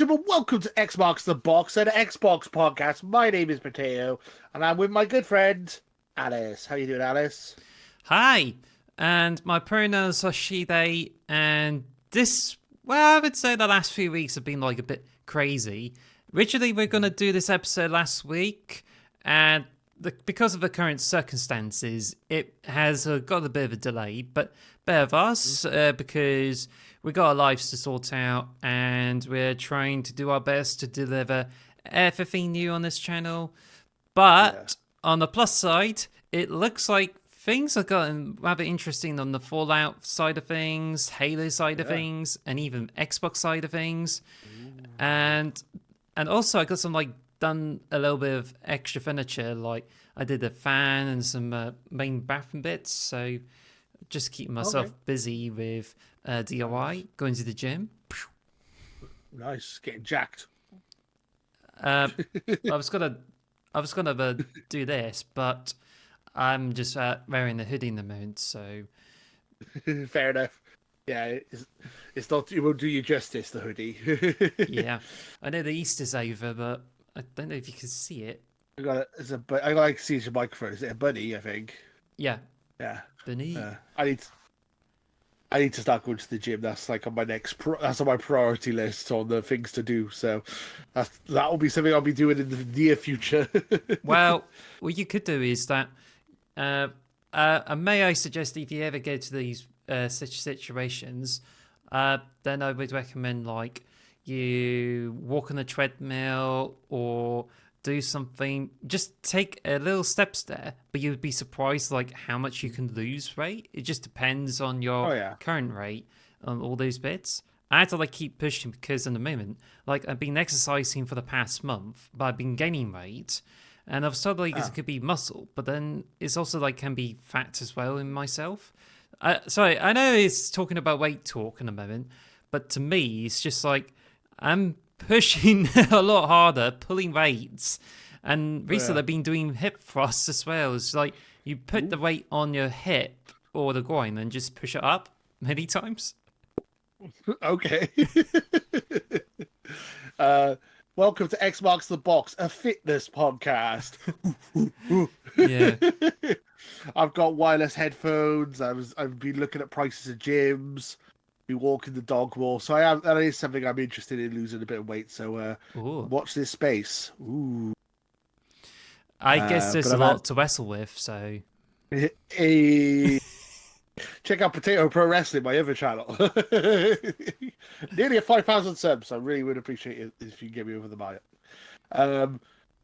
gentlemen, welcome to Xbox the Box, an Xbox podcast. My name is Potato, and I'm with my good friend Alice. How you doing, Alice? Hi, and my pronouns are she, they, and I would say the last few weeks have been like a bit crazy. Originally, we are going to do this episode last week, and because of the current circumstances, it has got a bit of a delay, but bear with us because we got our lives to sort out, and we're trying to do our best to deliver everything new on this channel. But on the plus side, it looks like things have gotten rather interesting on the Fallout side of things, Halo side of things, and even Xbox side of things. And also I got some done a little bit of extra furniture, like I did a fan and some main bathroom bits. So just keeping myself busy with DIY, going to the gym. Nice, getting jacked. I was gonna do this, but I'm just wearing the hoodie in the moment, so Fair enough. Yeah, it's not. It won't do you justice, the hoodie. yeah. I know the Easter's over, but I don't know if you can see it. I got it. I like to see your microphone. Is it a bunny? I think. Yeah, Yeah. bunny. I need to start going to the gym. That's like on my that's on my priority list on the things to do. So that will be something I'll be doing in the near future. Well, what you could do is that, may I suggest if you ever go to these such situations, then I would recommend you walk on a treadmill or do something. Just take a little steps there, but you'd be surprised how much you can lose weight. It just depends on your current rate on all those bits. I had to keep pushing because in the moment, I've been exercising for the past month, but I've been gaining weight. And I've thought it could be muscle, but then it's also can be fat as well in myself. Sorry, I know it's talking about weight talk in a moment, but to me, it's just I'm pushing a lot harder, pulling weights. And recently I've been doing hip thrusts as well. It's you put the weight on your hip or the groin and just push it up many times. Okay. Welcome to Xbox the Box, a fitness podcast. Yeah. I've got wireless headphones. I've been looking at prices of gyms. Be walking the dog more. So that is something I'm interested in, losing a bit of weight. So watch this space. Ooh. I guess there's a lot to wrestle with, so check out Potato Pro Wrestling, my other channel. Nearly 5,000 subs. I really would appreciate it if you get me over the mile.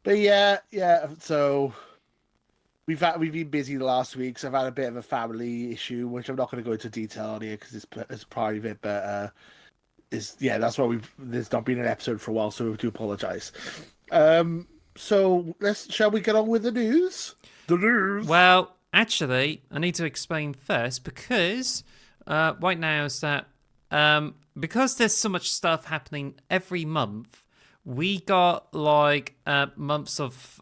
But yeah. So we've been busy the last week. So I've had a bit of a family issue, which I'm not going to go into detail on here because it's private. But that's why there's not been an episode for a while. So we do apologize. So shall we get on with the news? The news. Well, actually, I need to explain first because right now is that because there's so much stuff happening every month, we got months of,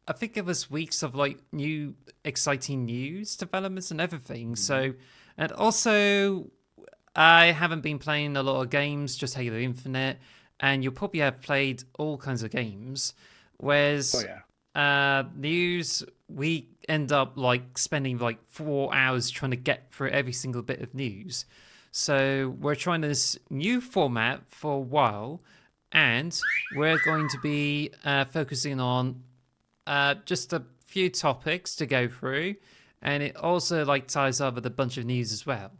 I think it was weeks of new exciting news developments and everything. So, and also I haven't been playing a lot of games, just Halo Infinite, and you'll probably have played all kinds of games. Whereas news, we end up spending 4 hours trying to get through every single bit of news. So we're trying this new format for a while, and we're going to be focusing on just a few topics to go through, and it also ties up with a bunch of news as well.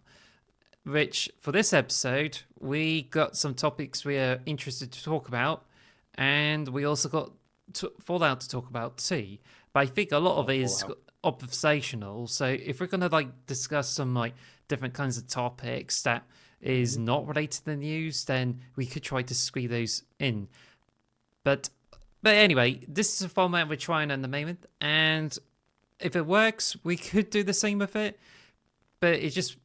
Which for this episode, we got some topics we are interested to talk about, and we also got Fallout to talk about too. But I think a lot of it is observational. So if we're gonna discuss some different kinds of topics that is not related to the news, then we could try to squeeze those in. But anyway, this is a format we're trying at the moment, and if it works, we could do the same with it. But it just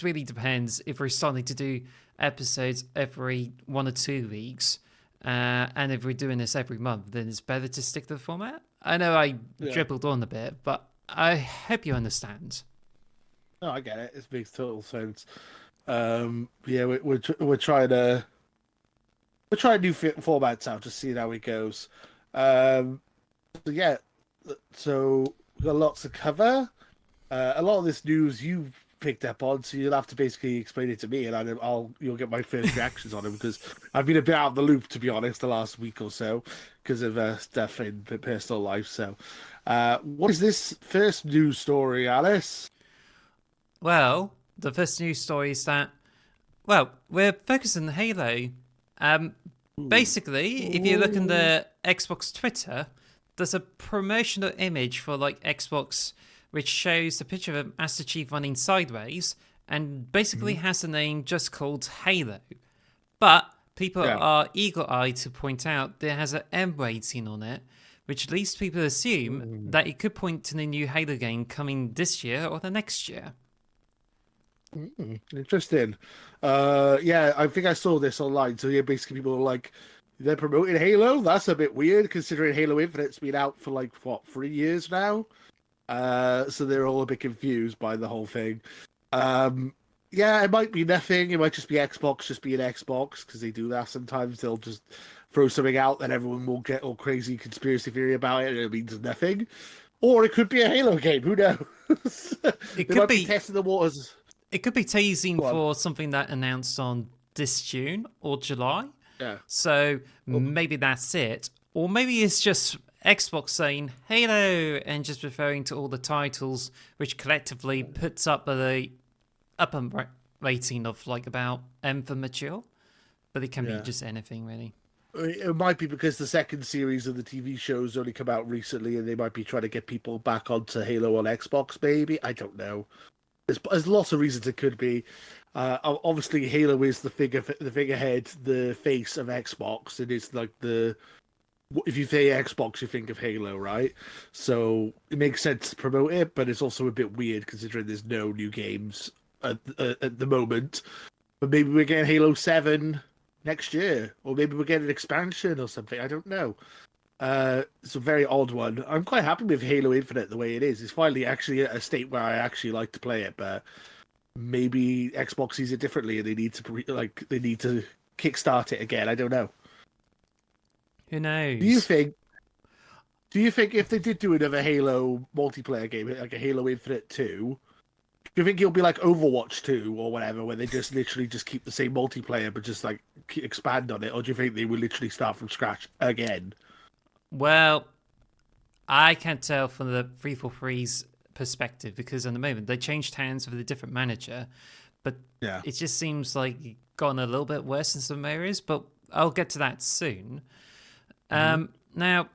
really depends if we're starting to do episodes every 1 or 2 weeks. And if we're doing this every month, then it's better to stick to the format. I know I dribbled on a bit, but I hope you understand. No, I get it. It makes total sense. We're trying to we'll try new formats out to see how it goes. Um, so yeah, so we've got lots to cover. A lot of this news you've picked up on, so you'll have to basically explain it to me, and you'll get my first reactions on it because I've been a bit out of the loop, to be honest, the last week or so because of stuff in personal life. So, what is this first news story, Alice? Well, the first news story is that, well, we're focusing on Halo. Um, Ooh. Basically, if you look on Ooh. the Xbox Twitter, there's a promotional image for like Xbox which shows the picture of Master Chief running sideways and basically Mhm. has the name just called Halo. But people Yeah. are eagle-eyed to point out there has an M rating on it, which leads people to assume Mm. that it could point to the new Halo game coming this year or the next year. Interesting. Yeah, I think I saw this online. So yeah, basically people are like, they're promoting Halo. That's a bit weird considering Halo Infinite's been out for like what 3 years now. So they're all a bit confused by the whole thing. Um, yeah, it might be nothing. It might just be Xbox, just being Xbox because they do that sometimes. They'll just throw something out, and everyone will get all crazy conspiracy theory about it, and it means nothing. Or it could be a Halo game. Who knows? It They could might be be testing the waters. it could be teasing Go on. for something that announced on this June or July. Yeah. So Oh, maybe that's it. Or maybe it's just Xbox saying Halo and just referring to all the titles, which collectively puts up a rating of like about M for mature. But it can be yeah. just anything really. It might be because the second series of the TV shows only come out recently, and they might be trying to get people back onto Halo on Xbox. Maybe I don't know. There's lots of reasons it could be. Obviously, Halo is the figurehead, the face of Xbox. It is like the if you say Xbox, you think of Halo, right? So it makes sense to promote it, but it's also a bit weird considering there's no new games at the moment. But maybe we're getting Halo 7 next year, or maybe we're getting an expansion or something. I don't know. It's a very odd one. I'm quite happy with Halo Infinite the way it is. It's finally actually at a state where I actually like to play it, but maybe Xbox sees it differently and they need to they need to kickstart it again. I don't know. Who Do you knows? think? Do you think if they did do another Halo multiplayer game, like a Halo Infinite 2, do you think it'll be like Overwatch 2 or whatever, where they just literally just keep the same multiplayer but just like expand on it, or do you think they will literally start from scratch again? Well, I can't tell from the 343's perspective because at the moment they changed hands with a different manager, but Yeah. it just seems like it gotten a little bit worse in some areas. But I'll get to that soon. Hmm. Now,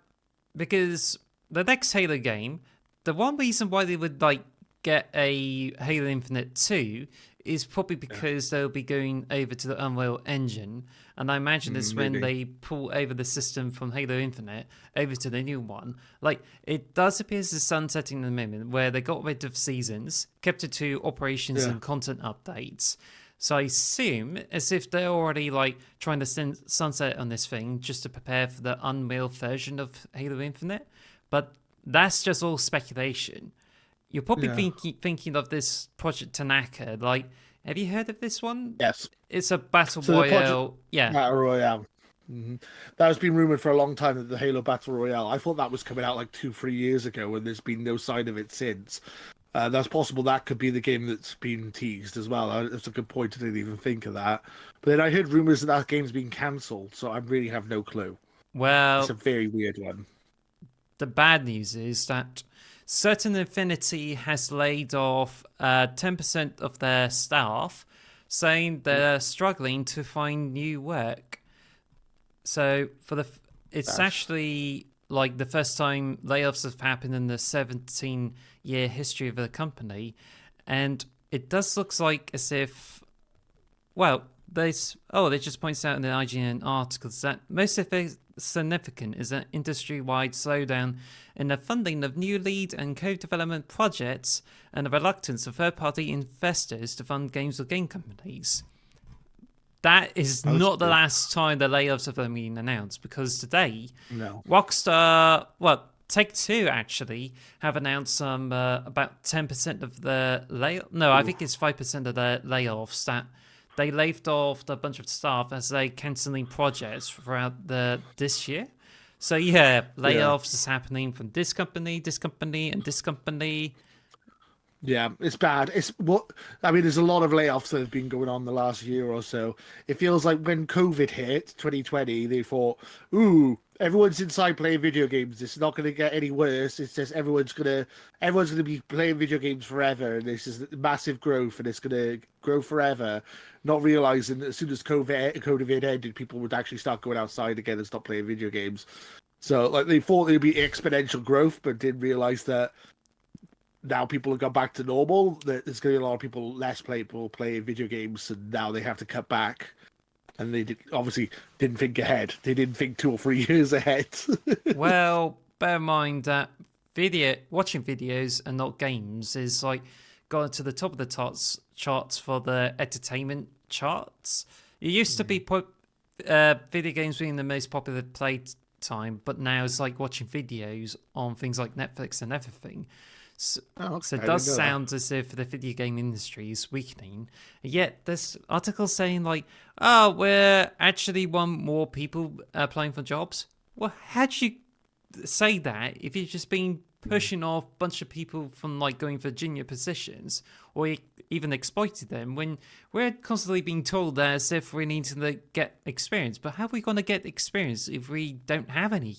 because the next Halo game, the one reason why they would like get a Halo Infinite 2 is probably Yeah. because they'll be going over to the Unreal Engine. And I imagine it's when Maybe. they pull over the system from Halo Infinite over to the new one. Like, it does appear as a sunsetting at the moment where they got rid of seasons, kept it to operations Yeah. and content updates. So I assume as if they're already like trying to sunset on this thing just to prepare for the Unreal version of Halo Infinite. But that's just all speculation. You're probably Yeah. thinking of this Project Tanaka. Like, have you heard of this one? Yes. It's a battle So the Project royale. Yeah. Battle Royale. Hmm. That has been rumored for a long time that the Halo Battle Royale. I thought that was coming out like 2, 3 years ago, and there's been no sign of it since. That's possible that could be the game that's been teased as well. That's a good point. I didn't even think of that. But then I heard rumors that that game's been cancelled, so I really have no clue. It's a Well, very weird one. the bad news is that Certain Affinity has laid off 10% of their staff, saying they're struggling to find new work. So it's That's actually like the first time layoffs have happened in the 17-year history of the company, and it does look like as if well, they just points out in the IGN articles that most of it significant is an industry-wide slowdown in the funding of new lead and co-development projects and the reluctance of third-party investors to fund games or game companies. That is that's not the true. last time the layoffs have been announced because today, No. Rockstar, well, Take Two actually have announced some about 10% of the lay. No, I Ooh. think it's 5% of the layoffs that they laid off a bunch of staff as they cancelling projects throughout this year. So yeah, Yeah. layoffs is happening from this company, and this company. Yeah, it's bad. It's what I mean. There's a lot of layoffs that have been going on the last year or so. It feels like when COVID hit, 2020, they thought, "Ooh, everyone's inside playing video games. It's not going to get any worse. It's just everyone's gonna be playing video games forever, and this is massive growth, and it's going to grow forever." Not realizing that as soon as COVID ended, people would actually start going outside again and stop playing video games. So, like, they thought there'd be exponential growth, but didn't realize that now people have gone back to normal. There's going to be a lot of people, less people playing video games, and now they have to cut back. And they obviously didn't think ahead. They didn't think 2 or 3 years ahead. Well, bear in mind that watching videos and not games is like got to the top of the charts for the entertainment charts. It used to be video games being the most popular play time, but now it's like watching videos on things like Netflix and everything. So, Oh, okay. so it I does didn't know that. sound as if the video game industry is weakening. Yet there's articles saying like, "Oh, we're actually want more people applying for jobs." Well, how'd you say that if you've just been pushing off a bunch of people from like going for junior positions or even exploited them when we're constantly being told that as if we need to like, get experience? But how are we going to get experience if we don't have any?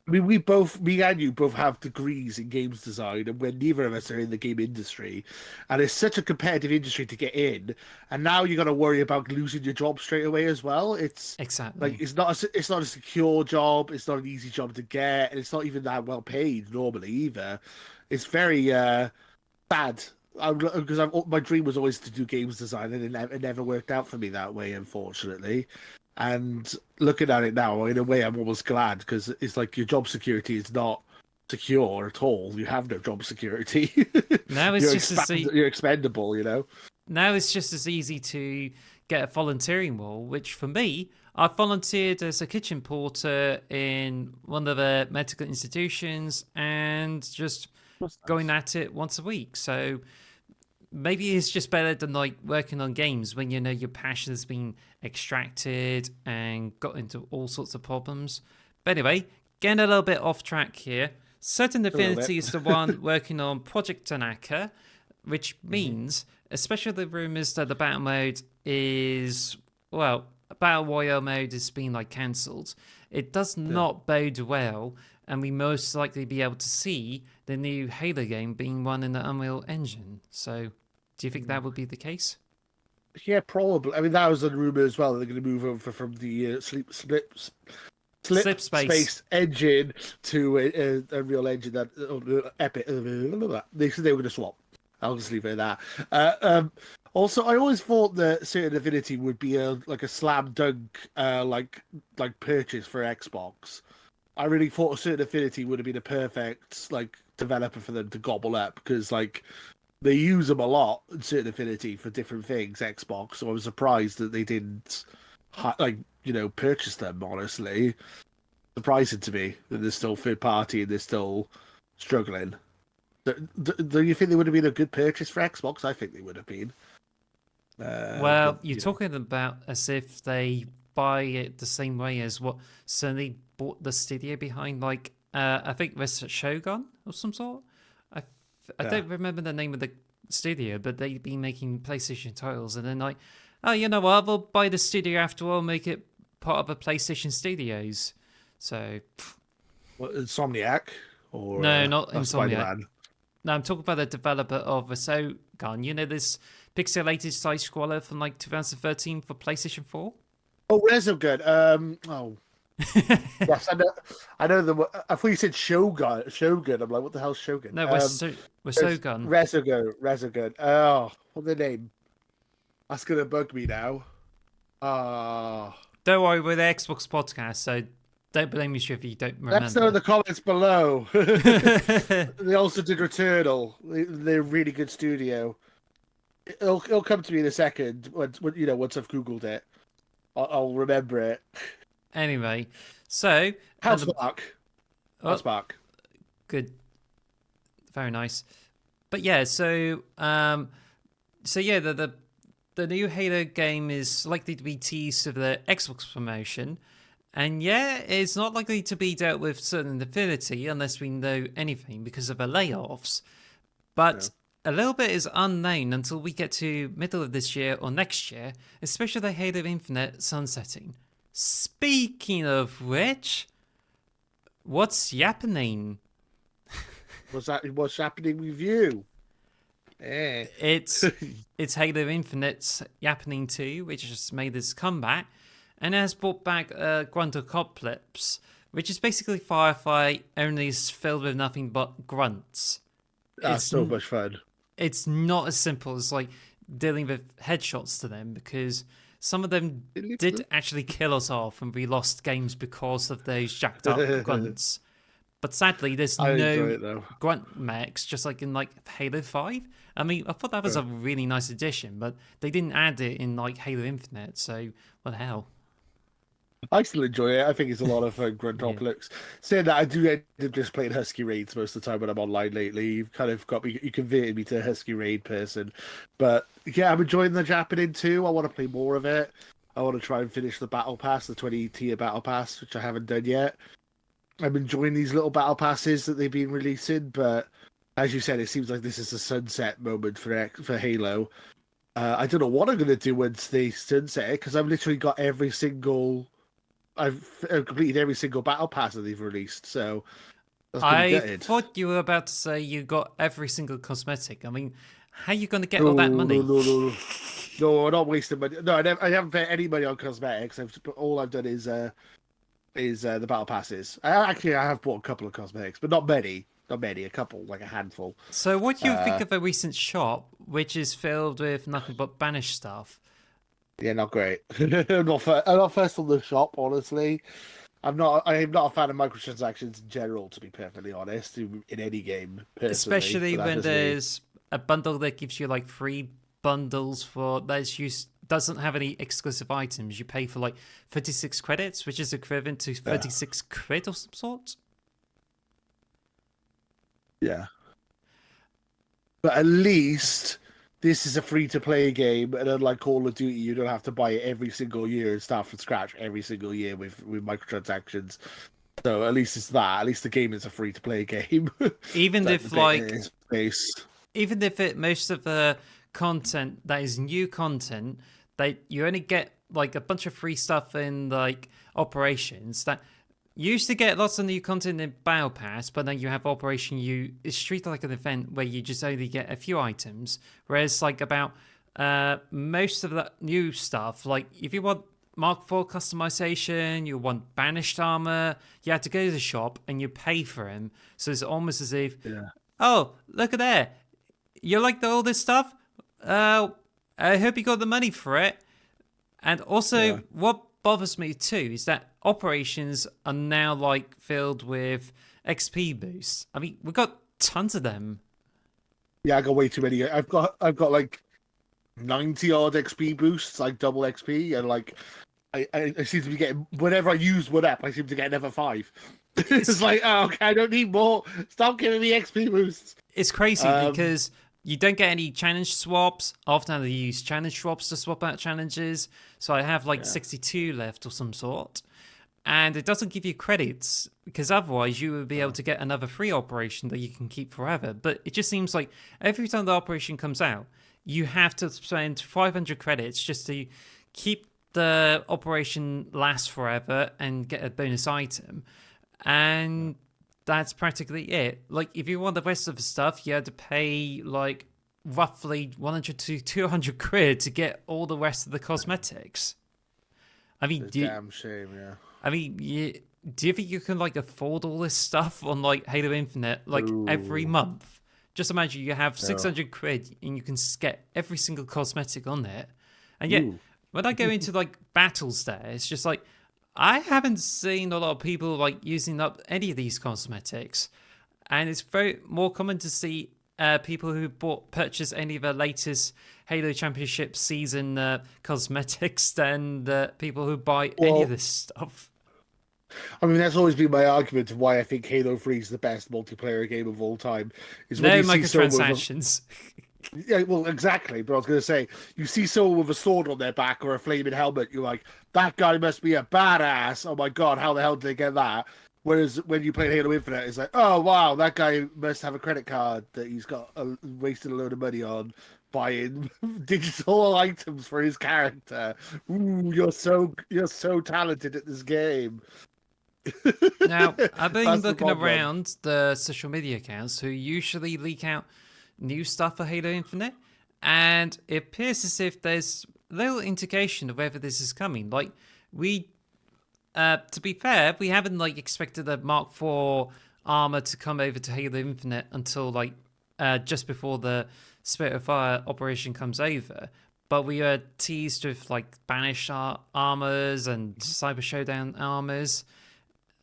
I mean, me and you both have degrees in games design, and when neither of us are in the game industry, and it's such a competitive industry to get in, and now you got to worry about losing your job straight away as well. It's like Exactly. it's not a secure job. It's not an easy job to get, and it's not even that well paid normally either. It's very bad. Because my dream was always to do games design, and it never worked out for me that way, unfortunately. And looking at it now, in a way, I'm almost glad because it's like your job security is not secure at all. You have no job security. Now it's just as You're expendable, you know. Now it's just as easy to get a volunteering role, which for me, I volunteered as a kitchen porter in one of the medical institutions and just That's going nice. at it once a week. So maybe it's just better than like working on games when you know your passion has been extracted and got into all sorts of problems. But anyway, getting a little bit off track here. Certain A little bit. Affinity is the one working on Project Tanaka, which Mhm. means, especially the rumors that the battle mode is, well, battle royale mode is being like cancelled. It does Yeah. not bode well, and we most likely be able to see the new Halo game being run in the Unreal Engine. So, do you think that would be the case? Yeah, probably. I mean, that was the rumor as well. They're going to move over from the slip Slip space. space engine to a real engine that epic. They said they were going to swap. I'll just leave it at that. Also, I always thought that Certain Affinity would be like a slam dunk purchase for Xbox. I really thought Certain Affinity would have been a perfect like developer for them to gobble up because like they use them a lot in Certain Affinity for different things. Xbox, so I was surprised that they didn't purchase them. Honestly, surprising to me that they're still third party and they're still struggling. Do you think they would have been a good purchase for Xbox? I think they would have been. But Well, you're talking about as if they buy it the same way as what Sony bought the studio behind, like I think was Shogun or some sort. I I yeah, don't remember the name of the studio, but they've been making PlayStation titles, and then like, oh, you know what? We'll buy the studio after all, make it part of a PlayStation Studios. So what, Insomniac or no, not Spider Insomniac. Man. No, I'm talking about the developer of Resogun. You know this pixelated side scroller from like 2013 for PlayStation 4? Oh, Resogun. Oh, yes, I know. I know the. I thought you said Shogun. Shogun. I'm like, what the hell's Shogun? No, There's Resogun. Resogun. Resogun. Oh, what the name? That's gonna bug me now. Ah. Don't worry, we're the Xbox podcast, so don't blame me if you don't Let us know in remember. the comments below. They also did Returnal. They're a really good studio. It'll come to me in a second. Once I've googled it, I'll remember it. Anyway, so and House the Mark. oh, House Mark. good, very nice. But yeah, so yeah, the the new Halo game is likely to be teased for the Xbox promotion. And yeah, it's not likely to be dealt with certain affinity unless we know anything because of the layoffs. Yeah. But a little bit is unknown until we get to middle of this year or next year, especially the Halo Infinite sunsetting. Speaking of which, what's Yappening? What's happening with you? Eh. It's it's Halo Infinite's Yappening 2, which has made this comeback, and has brought back Grunt Apocalypse, which is basically Firefight, only is filled with nothing but grunts. That's It's so much fun. it's not as simple as like dealing with headshots to them because some of them did actually kill us off and we lost games because of those jacked up grunts. But sadly, there's I enjoy no it though. grunt mechs, just like in like Halo 5. I mean, I thought that was a really nice addition, but they didn't add it in like Halo Infinite, so what the hell? I still enjoy it. I think it's a lot of fun, Yeah. Gruntopolis. Saying that, I do end up just playing Husky Raids most of the time when I'm online lately. You've kind of got me, you converted me to a Husky Raid person. But yeah, I'm enjoying the Japanese too. I want to play more of it. I want to try and finish the Battle Pass, the 20 tier Battle Pass, which I haven't done yet. I'm enjoying these little Battle Passes that they've been releasing, but as you said, it seems like this is a sunset moment for Halo. I don't know what I'm going to do once they sunset it because I've literally got every single I've completed every single battle pass that they've released, so that's pretty I gutted. thought you were about to say you got every single cosmetic. I mean, how are you going to get all that No, no, money? no, no, no! I'm not wasting money. No, I haven't spent any money on cosmetics. All I've done is the battle passes. I have bought a couple of cosmetics, but not many. Not many. A couple, like a handful. So, what do you think Uh, of a recent shop which is filled with nothing but banished stuff? yeah, not great. I'm not first on the shop, honestly. I'm not a fan of microtransactions in general, to be perfectly honest, in any game personally. Especially But that's when just me. there's a bundle that gives you like free bundles for that's used doesn't have any exclusive items. You pay for like 36 credits, which is equivalent to Yeah. 36 crit of some sort. Yeah. But at least this is a free to play game, and unlike Call of Duty, you don't have to buy it every single year and start from scratch every single year with microtransactions. So at least it's that. At least the game is a free to play game. Even That the if bit like is base. even if it most of the content that is new content that you only get like a bunch of free stuff in like operations that you used to get lots of new content in Battle Pass, but then you have Operation U. It's treated like an event where you just only get a few items. Whereas, like, about most of the new stuff, like, if you want Mark IV customization, you want Banished Armor, you have to go to the shop and you pay for them. So it's almost as if, Yeah. oh, look at there. You like all this stuff? Uh, I hope you got the money for it. And also, Yeah. what bothers me too is that operations are now like filled with XP boosts. I mean, we've got tons of them. Yeah, I got way too many. I've got like 90 odd XP boosts, like double XP, and like I seem to be getting whenever I use one app, I seem to get another five. It's It's like, oh, okay, I don't need more. Stop giving me XP boosts. it's crazy Um, because you don't get any challenge swaps. Often they use challenge swaps to swap out challenges. So I have like yeah, 62 left or some sort. And it doesn't give you credits because otherwise you would be able to get another free operation that you can keep forever. But it just seems like every time the operation comes out, you have to spend 500 credits just to keep the operation last forever and get a bonus item. And that's practically it. Like, if you want the rest of the stuff, you had to pay like roughly 100 to 200 quid to get all the rest of the cosmetics. I mean, it's a damn shame. Yeah. do you think you can like afford all this stuff on like Halo Infinite like every Ooh, month? Just imagine you have no. 600 quid and you can get every single cosmetic on it. And yet, Ooh. when I go into like battles there, it's just like I haven't seen a lot of people like using up any of these cosmetics. And it's very more common to see people who purchase any of the latest Halo Championship season cosmetics than people who buy any of Well, this stuff. I mean, that's always been my argument of why I think Halo 3 is the best multiplayer game of all time. Is when No you see someone with microtransactions. Yeah, well, exactly. But I was going to say, you see someone with a sword on their back or a flaming helmet, you're like, that guy must be a badass. Oh my god, how the hell did they get that? Whereas when you play Halo Infinite, it's like, oh wow, that guy must have a credit card that he's got wasted a load of money on buying digital items for his character. Ooh, you're so talented at this game. Now, I've been That's the looking problem. around the social media accounts who usually leak out new stuff for Halo Infinite, and it appears as if there's little indication of whether this is coming. Like, we, to be fair, we haven't like expected the Mark IV armor to come over to Halo Infinite until like just before the Spirit of Fire operation comes over. But we were teased with like Banished armors and Cyber Showdown armors.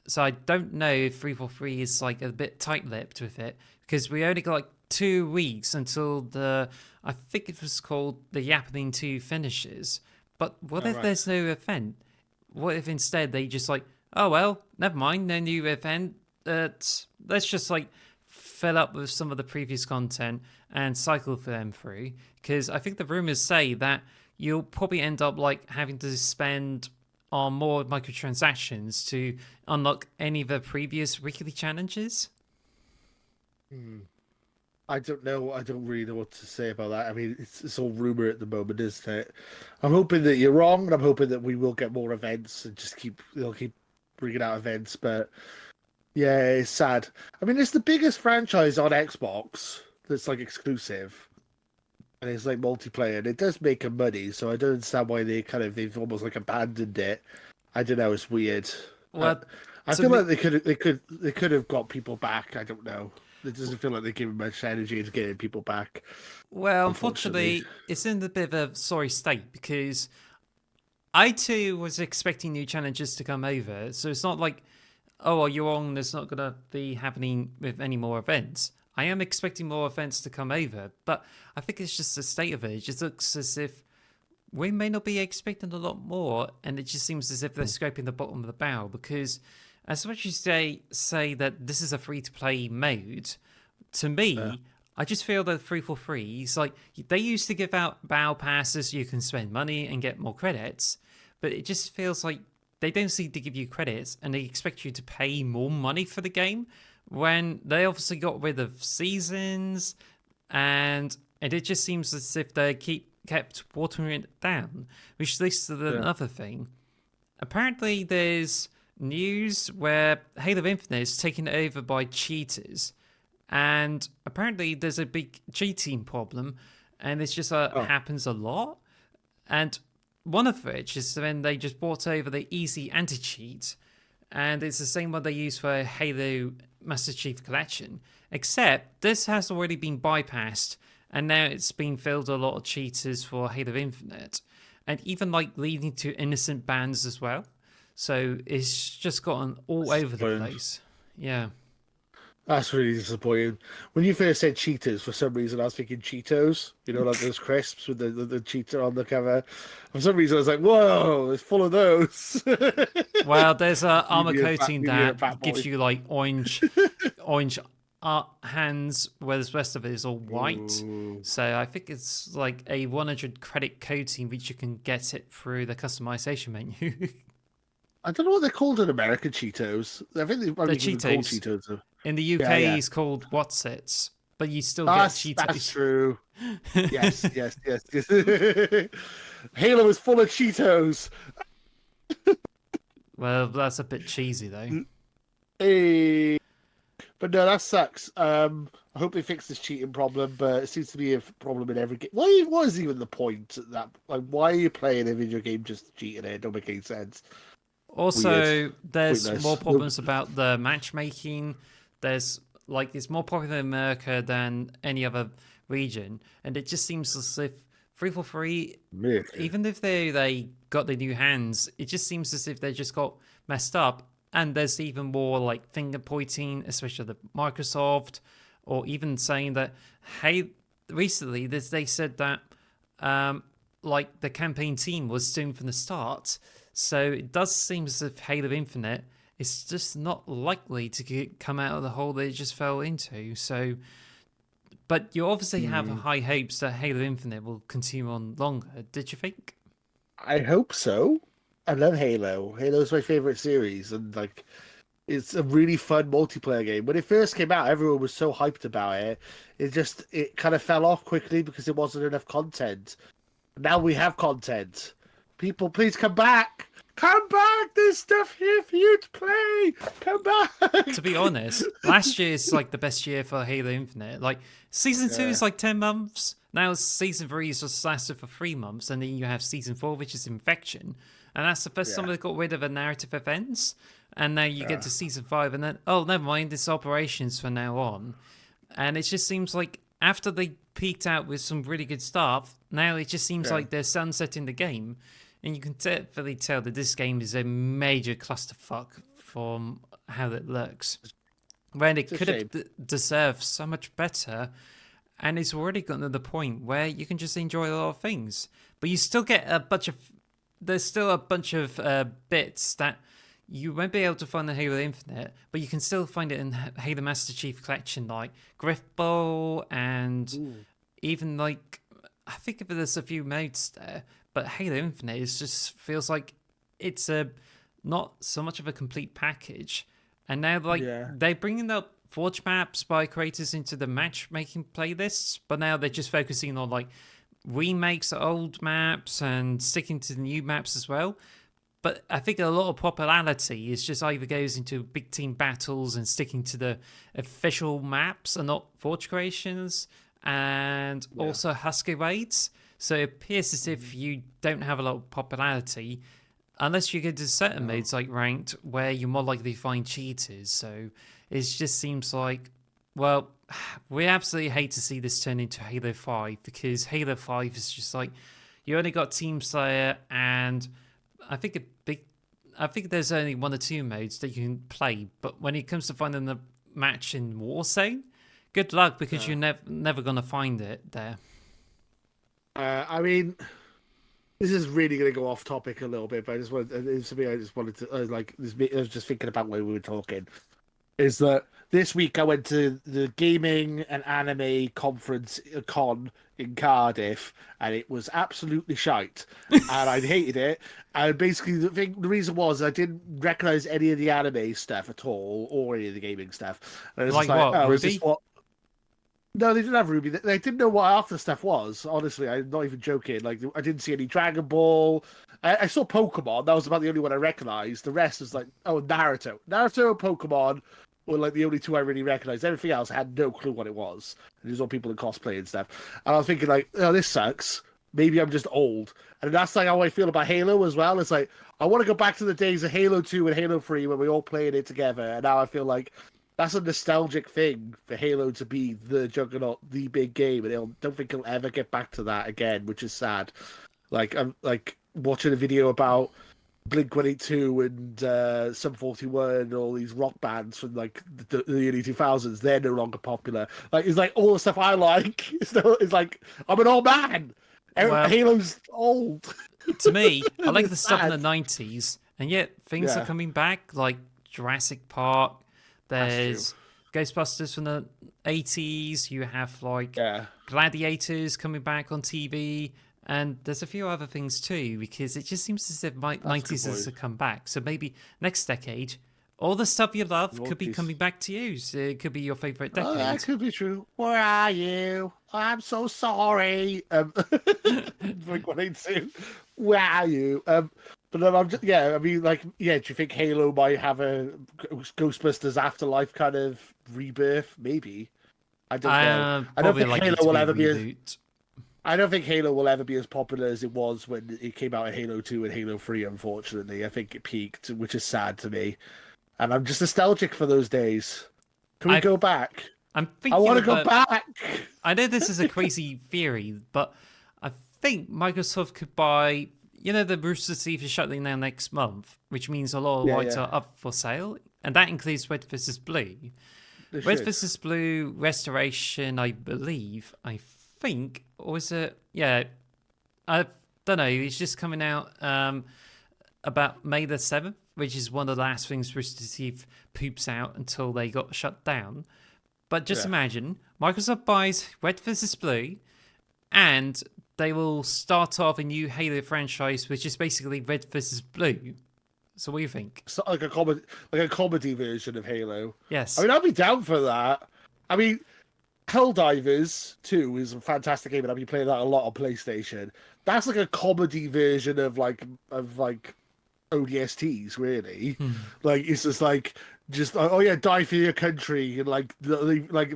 So I don't know if 343 is like a bit tight-lipped with it because we only got like 2 weeks until I think it was called the Yappening 2 finishes. But what All if right. there's no event? What if instead they just like, oh well, never mind, no new event. Let's just like fill up with some of the previous content and cycle them through. Because I think the rumors say that you'll probably end up like having to spend on more microtransactions to unlock any of the previous weekly challenges. Hmm. I don't know. I don't really know what to say about that. I mean, it's all rumor at the moment, isn't it? I'm hoping that you're wrong, and I'm hoping that we will get more events and just they'll keep bringing out events. But yeah, it's sad. I mean, it's the biggest franchise on Xbox that's like exclusive, and it's like multiplayer, and it does make them money. So I don't understand why they've almost like abandoned it. I don't know. It's weird. I, Well, I to feel me, like they could have got people back. I don't know. It doesn't feel like they give much energy into getting people back, well, unfortunately. unfortunately, it's in a bit of a sorry state because I too was expecting new challenges to come over. So it's not like, oh, well, you're wrong, there's not going to be happening with any more events. I am expecting more events to come over, but I think it's just the state of it. It just looks as if we may not be expecting a lot more, and it just seems as if they're scraping the bottom of the barrel because, as much as they say that this is a free to play mode, to Yeah. me, I just feel that 343 is like they used to give out battle passes, you can spend money and get more credits, but it just feels like they don't seem to give you credits and they expect you to pay more money for the game when they obviously got rid of seasons and it just seems as if they kept watering it down, which leads to Yeah. another thing. Apparently, there's news where Halo Infinite is taken over by cheaters, and apparently there's a big cheating problem, and it's just Oh, happens a lot. And one of which is when they just brought over the easy anti-cheat, and it's the same one they use for Halo Master Chief Collection, except this has already been bypassed, and now it's been filled with a lot of cheaters for Halo Infinite, and even like leading to innocent bans as well. So it's just gotten all that's over the disappointing. place. Yeah. That's really disappointing. When you first said Cheetos, for some reason I was thinking Cheetos. You know, like those crisps with the cheetah on the cover. For some reason I was like, "Whoa, it's full of those." Well, there's a armor Maybe a fat, coating maybe a fat that gives boy. you like orange hands, whereas the rest of it is all white. Ooh. So I think it's like a 100 credit coating, which you can get it through the customization menu. I don't know what they're called in America. Cheetos. I think they might The be even called Cheetos Cheetos. in the Yeah, UK yeah. is called What's It, but you still get That's Cheetos. true. Yes, yes, yes, yes. Halo is full of Cheetos. Well, that's a bit cheesy though. Hey. But no, that sucks. I hope they fix this cheating problem, but it seems to be a problem in every game. What is even the point of that? Like, why are you playing a video game just cheating it? It don't make any sense. Weird. Also, there's more Pointless. problems about the matchmaking. There's like it's more popular in America than any other region, and it just seems as if 343, America. even if they got the new hands, it just seems as if they just got messed up. And there's even more like finger pointing, especially the Microsoft, or even saying that hey, recently they said that um, like the campaign team was doomed from the start. So it does seem as if Halo Infinite is just not likely to come out of the hole they just fell into. So But you obviously have high hopes that Halo Infinite will continue on longer. Did you think? I hope so. I love Halo. Halo's my favorite series, and like it's a really fun multiplayer game. When it first came out, everyone was so hyped about it. It kind of fell off quickly because there wasn't enough content. Now we have content. People, please come back. Come back. There's stuff here for you to play. Come back. To be honest, last year is like the best year for Halo Infinite. Like season 2 is like 10 months. Now season 3 is just lasted for 3 months, and then you have season 4, which is Infection, and that's the first time they got rid of a narrative events. And now you get to season 5, and then never mind, it's operations from now on. And it just seems like after they peaked out with some really good stuff, now it just seems like they're sunsetting the game. And you can definitely tell that this game is a major clusterfuck from how it looks. When it could have deserved so much better, and it's already gotten to the point where you can just enjoy a lot of things. But you still get a bunch of... There's still a bunch of bits that you won't be able to find in Halo Infinite, but you can still find it in Halo Master Chief Collection, like Griff Bowl and even like... I think there's a few modes there. But Halo Infinite just feels like it's not so much of a complete package. And now they're bringing up Forge maps by creators into the matchmaking playlists, but now they're just focusing on like remakes of old maps and sticking to the new maps as well. But I think a lot of popularity is just either goes into big team battles and sticking to the official maps and not Forge creations, and also Husky raids. So it appears as if you don't have a lot of popularity unless you get to certain modes like ranked where you're more likely to find cheaters. So it just seems like, well, we absolutely hate to see this turn into Halo 5 because Halo 5 is just like, you only got Team Slayer, and I think there's only 1 or 2 modes that you can play. But when it comes to finding the match in Warzone, good luck because you're never going to find it there. I mean, this is really going to go off topic a little bit, but I just wanted to I was just thinking about when we were talking. Is that this week I went to the gaming and anime con in Cardiff, and it was absolutely shite, and I hated it. And basically, the reason was I didn't recognize any of the anime stuff at all, or any of the gaming stuff. And I was like what? Oh, Ruby? is this what? No, they didn't have Ruby. They didn't know what half the stuff was. Honestly, I'm not even joking. Like, I didn't see any Dragon Ball. I saw Pokemon. That was about the only one I recognized. The rest was like, Naruto. Naruto and Pokemon were like the only 2 I really recognized. Everything else I had no clue what it was. And it was all people in cosplay and stuff. And I was thinking like, this sucks. Maybe I'm just old. And that's like how I feel about Halo as well. It's like, I want to go back to the days of Halo 2 and Halo 3 when we all played it together. And now I feel like that's a nostalgic thing for Halo to be the juggernaut, the big game, and I don't think he'll ever get back to that again, which is sad. Like, I'm like watching a video about Blink-182 and Sum 41 and all these rock bands from like the early 2000s. They're no longer popular. Like, it's like all the stuff I like. It's like I'm an old man. Well, Halo's old. To me, I like the It's stuff in sad. the 90s, and yet things are coming back, like Jurassic Park. There's Ghostbusters from the 80s. You have like Gladiators coming back on TV. And there's a few other things too, because it just seems as if 90s has come back. So maybe next decade, all the stuff you love could be coming back to you. So it could be your favorite decade. Oh, that could be true. Where are you? I'm so sorry. Blink-182. Where are you? But then I'm just, I mean, like, do you think Halo might have a Ghostbusters Afterlife kind of rebirth? Maybe. I don't know. I don't think Halo will ever be I don't think Halo will ever be as popular as it was when it came out in Halo 2 and Halo 3, unfortunately. I think it peaked, which is sad to me. And I'm just nostalgic for those days. Can we go back? I want to go back! I know this is a crazy theory, but I think Microsoft could buy... You know, the Rooster Teeth is shutting down next month, which means a lot of rights are up for sale. And that includes Red vs. Blue. Red vs. Blue Restoration, I believe, I think, or is it? Yeah, I don't know. It's just coming out about May the 7th, which is one of the last things Rooster Teeth poops out until they got shut down. But just Yeah. imagine Microsoft buys Red vs. Blue, and they will start off a new Halo franchise, which is basically Red vs. Blue. So what do you think? It's not like a comedy version of Halo. I Yes. mean, I'd be down for that. I mean, Helldivers 2 is a fantastic game, and I've been playing that a lot on PlayStation. That's like a comedy version of like ODSTs, really. Hmm. Like it's just oh yeah, die for your country, and like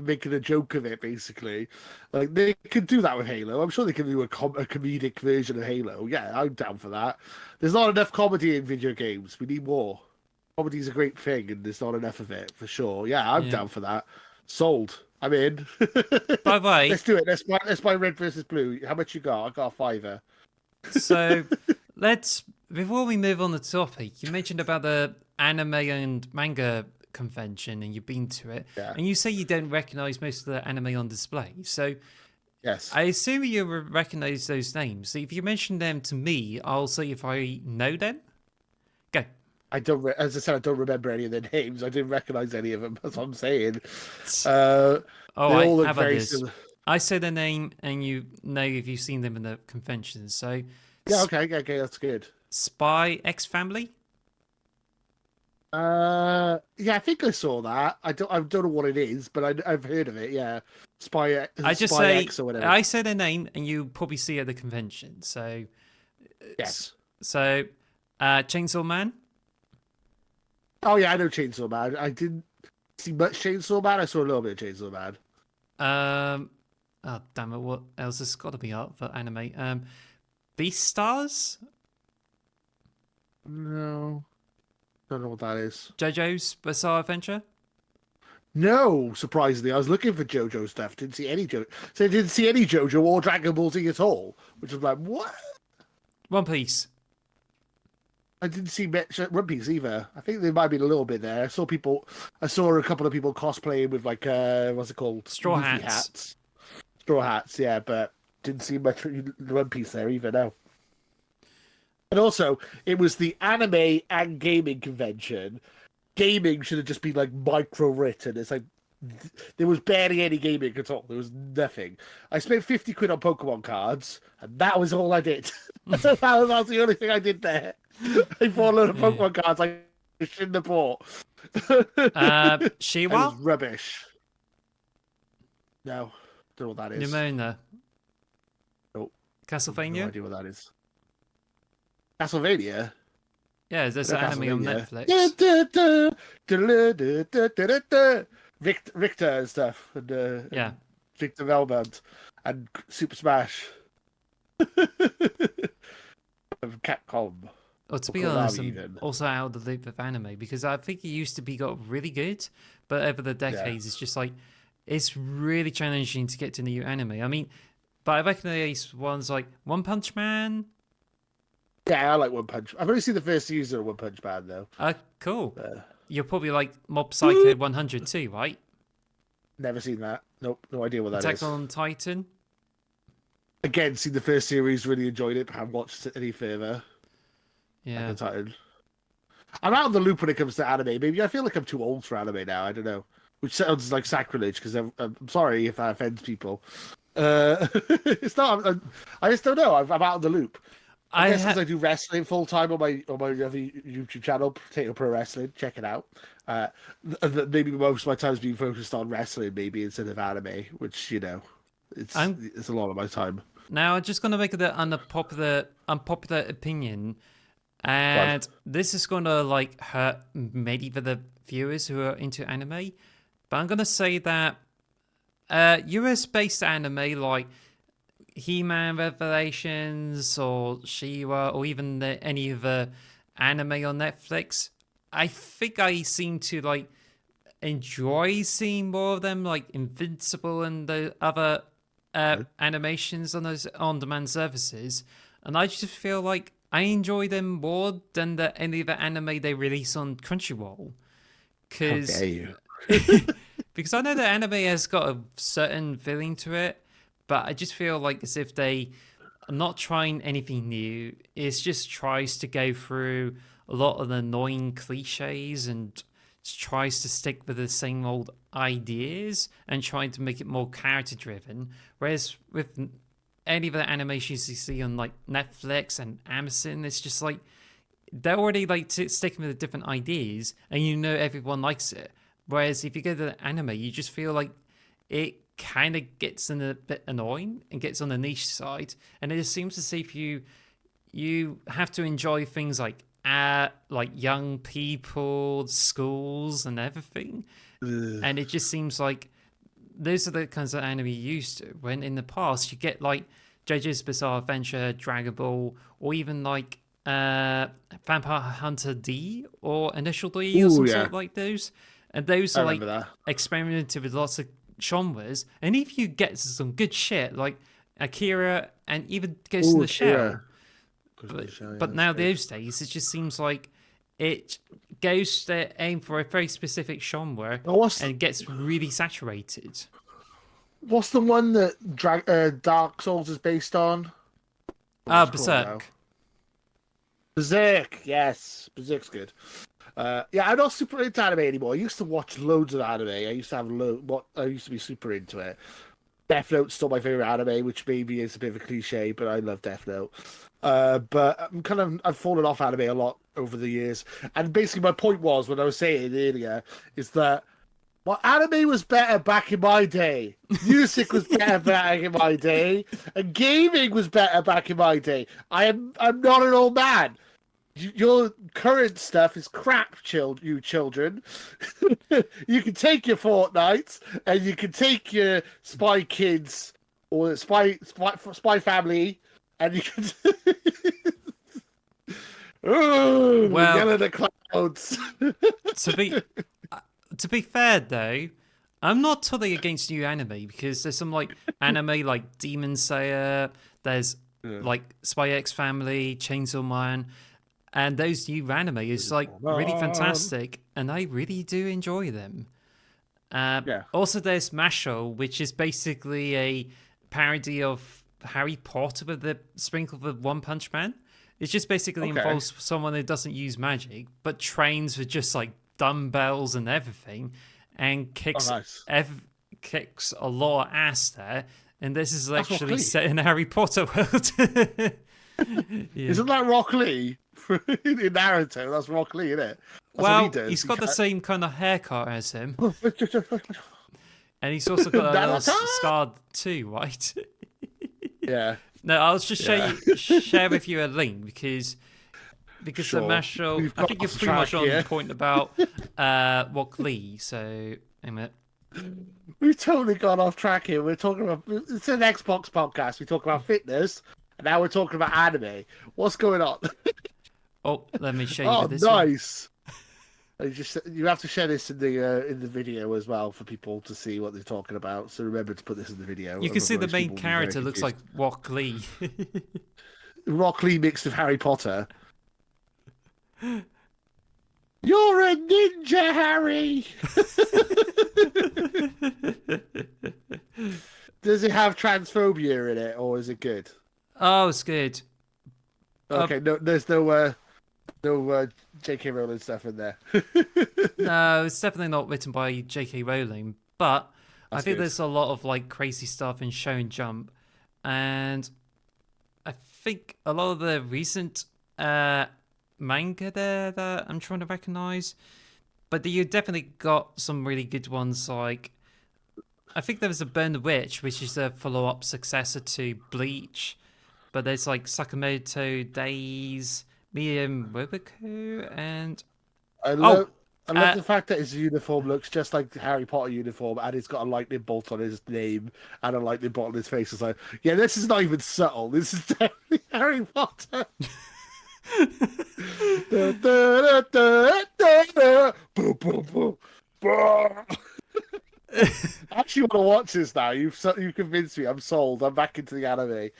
making a joke of it, basically. Like they could do that with Halo. I'm sure they can do a comedic version of Halo. Yeah, I'm down for that. There's not enough comedy in video games. We need more. Comedy's a great thing, and there's not enough of it for sure. Yeah, I'm Yeah. down for that. Sold. I'm in. By the way, Let's do it. Let's buy Red versus Blue. How much you got? I got a fiver. so let's before we move on the topic, you mentioned about the anime and manga convention and you've been to it, Yeah. and you say you don't recognize most of the anime on display. So Yes. I assume you recognize those names. So if you mention them to me, I'll see if I know them. Go. As I said, I don't remember any of their names. I didn't recognize any of them. That's what I'm saying. Uh, All they right, all how look about very this? similar. I say the name, and you know if you've seen them in the convention. So, Yeah, okay, that's good. Spy X Family. Yeah, I think I saw that. I don't know what it is, but I've heard of it. Yeah, I just Spy say X or whatever. I say the name, and you probably see it at the convention. So, Yes. so Chainsaw Man. Oh yeah, I know Chainsaw Man. I didn't see much Chainsaw Man. I saw a little bit of Chainsaw Man. Oh damn it! What else has got to be up for anime? Beastars, No, don't know what that is. JoJo's Bizarre Adventure. No, surprisingly, I was looking for JoJo stuff. Didn't see any JoJo. So I didn't see any JoJo or Dragon Ball Z at all. Which was like, what? One Piece. I didn't see much One Piece either. I think there might be a little bit there. I saw a couple of people cosplaying with like what's it called? Straw Luffy hats. Straw hats, yeah, but didn't see much One Piece there either. No. And also, it was the anime and gaming convention. Gaming should have just been like micro written. It's like there was barely any gaming at all. There was nothing. I spent 50 quid on Pokemon cards, and that was all I did. That was the only thing I did there. I bought a load of Pokemon cards I shouldn't have bought. It Shiwa. was rubbish. No, don't know what that is. Nimona. Nope. No Castlevania. idea what that is. Castlevania? Yeah, there's an anime on Netflix. Richter and stuff. Yeah. And Victor Velband. And Super Smash. Of Capcom. Or to be Konami honest, I'm even. also out of the loop of anime because I think it used to be got really good, but over the decades, it's just like it's really challenging to get to new anime. I mean, but I recognize ones like One Punch Man. Yeah, I like One Punch. I've only seen the first season of One Punch Man though. Cool. You're probably like Mob Psycho 100 too, right? Never seen that. Nope, no idea what that Attack is. on Titan. Again, seen the first series, really enjoyed it, but haven't watched it any further. Yeah. Attack on Titan. I'm out of the loop when it comes to anime. Maybe I feel like I'm too old for anime now. I don't know, which sounds like sacrilege because I'm sorry if I offend people. It's not. I just don't know. I'm out of the loop. I guess because I do wrestling full time on my other YouTube channel, Potato Pro Wrestling. Check it out. Maybe most of my time's being focused on wrestling, maybe instead of anime, which it's a lot of my time. Now, I'm just going to make the unpopular opinion, and this is going to like hurt maybe for the viewers who are into anime, but I'm going to say that US-based anime like He-Man Revelations or She-Ra or even any of the anime on Netflix, I think I seem to like enjoy seeing more of them, like Invincible and the other animations on those on-demand services, and I just feel like I enjoy them more than any of the anime they release on Crunchyroll. How dare you? Because I know that anime has got a certain feeling to it, but I just feel like as if they are not trying anything new. It just tries to go through a lot of the annoying cliches and tries to stick with the same old ideas and trying to make it more character driven. Whereas with any of the animations you see on like Netflix and Amazon, it's just like they're already like sticking with the different ideas, and you know everyone likes it. Whereas if you go to the anime, you just feel like it kind of gets in a bit annoying and gets on the niche side, and it just seems as if you have to enjoy things like young people, schools, and everything. Ugh. And it just seems like those are the kinds of anime you used to. When in the past you get like JoJo's Bizarre Adventure, Dragon Ball, or even like Vampire Hunter D or Initial D or Ooh, some yeah. sort like those. And those I are like remember that. experimented with lots of genres. And if you get some good shit like Akira and even Ghost in Ooh, the Shell, Akira. Goes to but show, yeah, but that's now good. those days it just seems like it goes to aim for a very specific genre Oh, and gets really saturated. what's the one that Dark Souls is based on? Ah, What's it called now? Berserk. Berserk. Yes, Berserk's good. Yeah, I'm not super into anime anymore. I used to watch loads of anime. I used to have what I used to be super into it. Death Note's still my favorite anime, which maybe is a bit of a cliche, but I love Death Note. But I've fallen off anime a lot over the years. And basically, my point was when I was saying earlier is that well, anime was better back in my day. Music was better back in my day, and gaming was better back in my day. I'm not an old man. Your current stuff is crap, you children. You can take your Fortnite and you can take your Spy Kids or Spy Family, and you can. Ooh, Well, yellow the clouds. to be to be fair though, I'm not totally against new anime because there's some like anime like Demon Slayer, there's Yeah. like Spy X Family, Chainsaw Man, and those new anime is like really fantastic, and I really do enjoy them. Yeah. Also, there's Mashle, which is basically a parody of Harry Potter with the sprinkle of One Punch Man. It just basically Okay. involves someone who doesn't use magic but trains with just like dumbbells and everything, and Oh, nice. kicks a lot of ass there. And this is That's Rock actually Lee. set in Harry Potter world. Yeah. Isn't that Rock Lee in Naruto? That's Rock Lee, isn't it? That's what he Well, does. he's got the same kind of haircut as him, Naruto. and he's also got a little scar too, right? Yeah. No, I'll just Yeah. share with you a link because the Sure. Mashle. We've I got think you're off pretty track much on here. point about Rock Lee. So, wait a minute. We've totally gone off track here. We're talking about it's an Xbox podcast. We talk about fitness, and now we're talking about anime. What's going on? Oh, let me show you Oh, with this one. nice. You have to share this in the video as well for people to see what they're talking about. So remember to put this in the video. You can see the otherwise main people will be very character looks like confused. Rock Lee. Rock Lee mixed with Harry Potter. You're a ninja, Harry. Does it have transphobia in it, or is it good? Oh, it's good. Okay, no, there's no J.K. Rowling stuff in there. No, it's definitely not written by J.K. Rowling, but I That's think good. there's a lot of like crazy stuff in Show and Jump, and I think a lot of the recent manga there that I'm trying to recognize, but you definitely got some really good ones. Like I think there was a Burn the Witch, which is a follow-up successor to Bleach, but there's like Sakamoto Days, Miya Roboku, and I oh, love I love uh, the fact that his uniform looks just like the Harry Potter uniform, and it's got a lightning bolt on his name and a lightning bolt on his face. It's like, yeah, this is not even subtle. This is definitely Harry Potter. Da, da, da, da, da, da. Boom, boom, boom. Bah. I actually want to watch this now. You've convinced me. I'm sold. I'm back into the anime.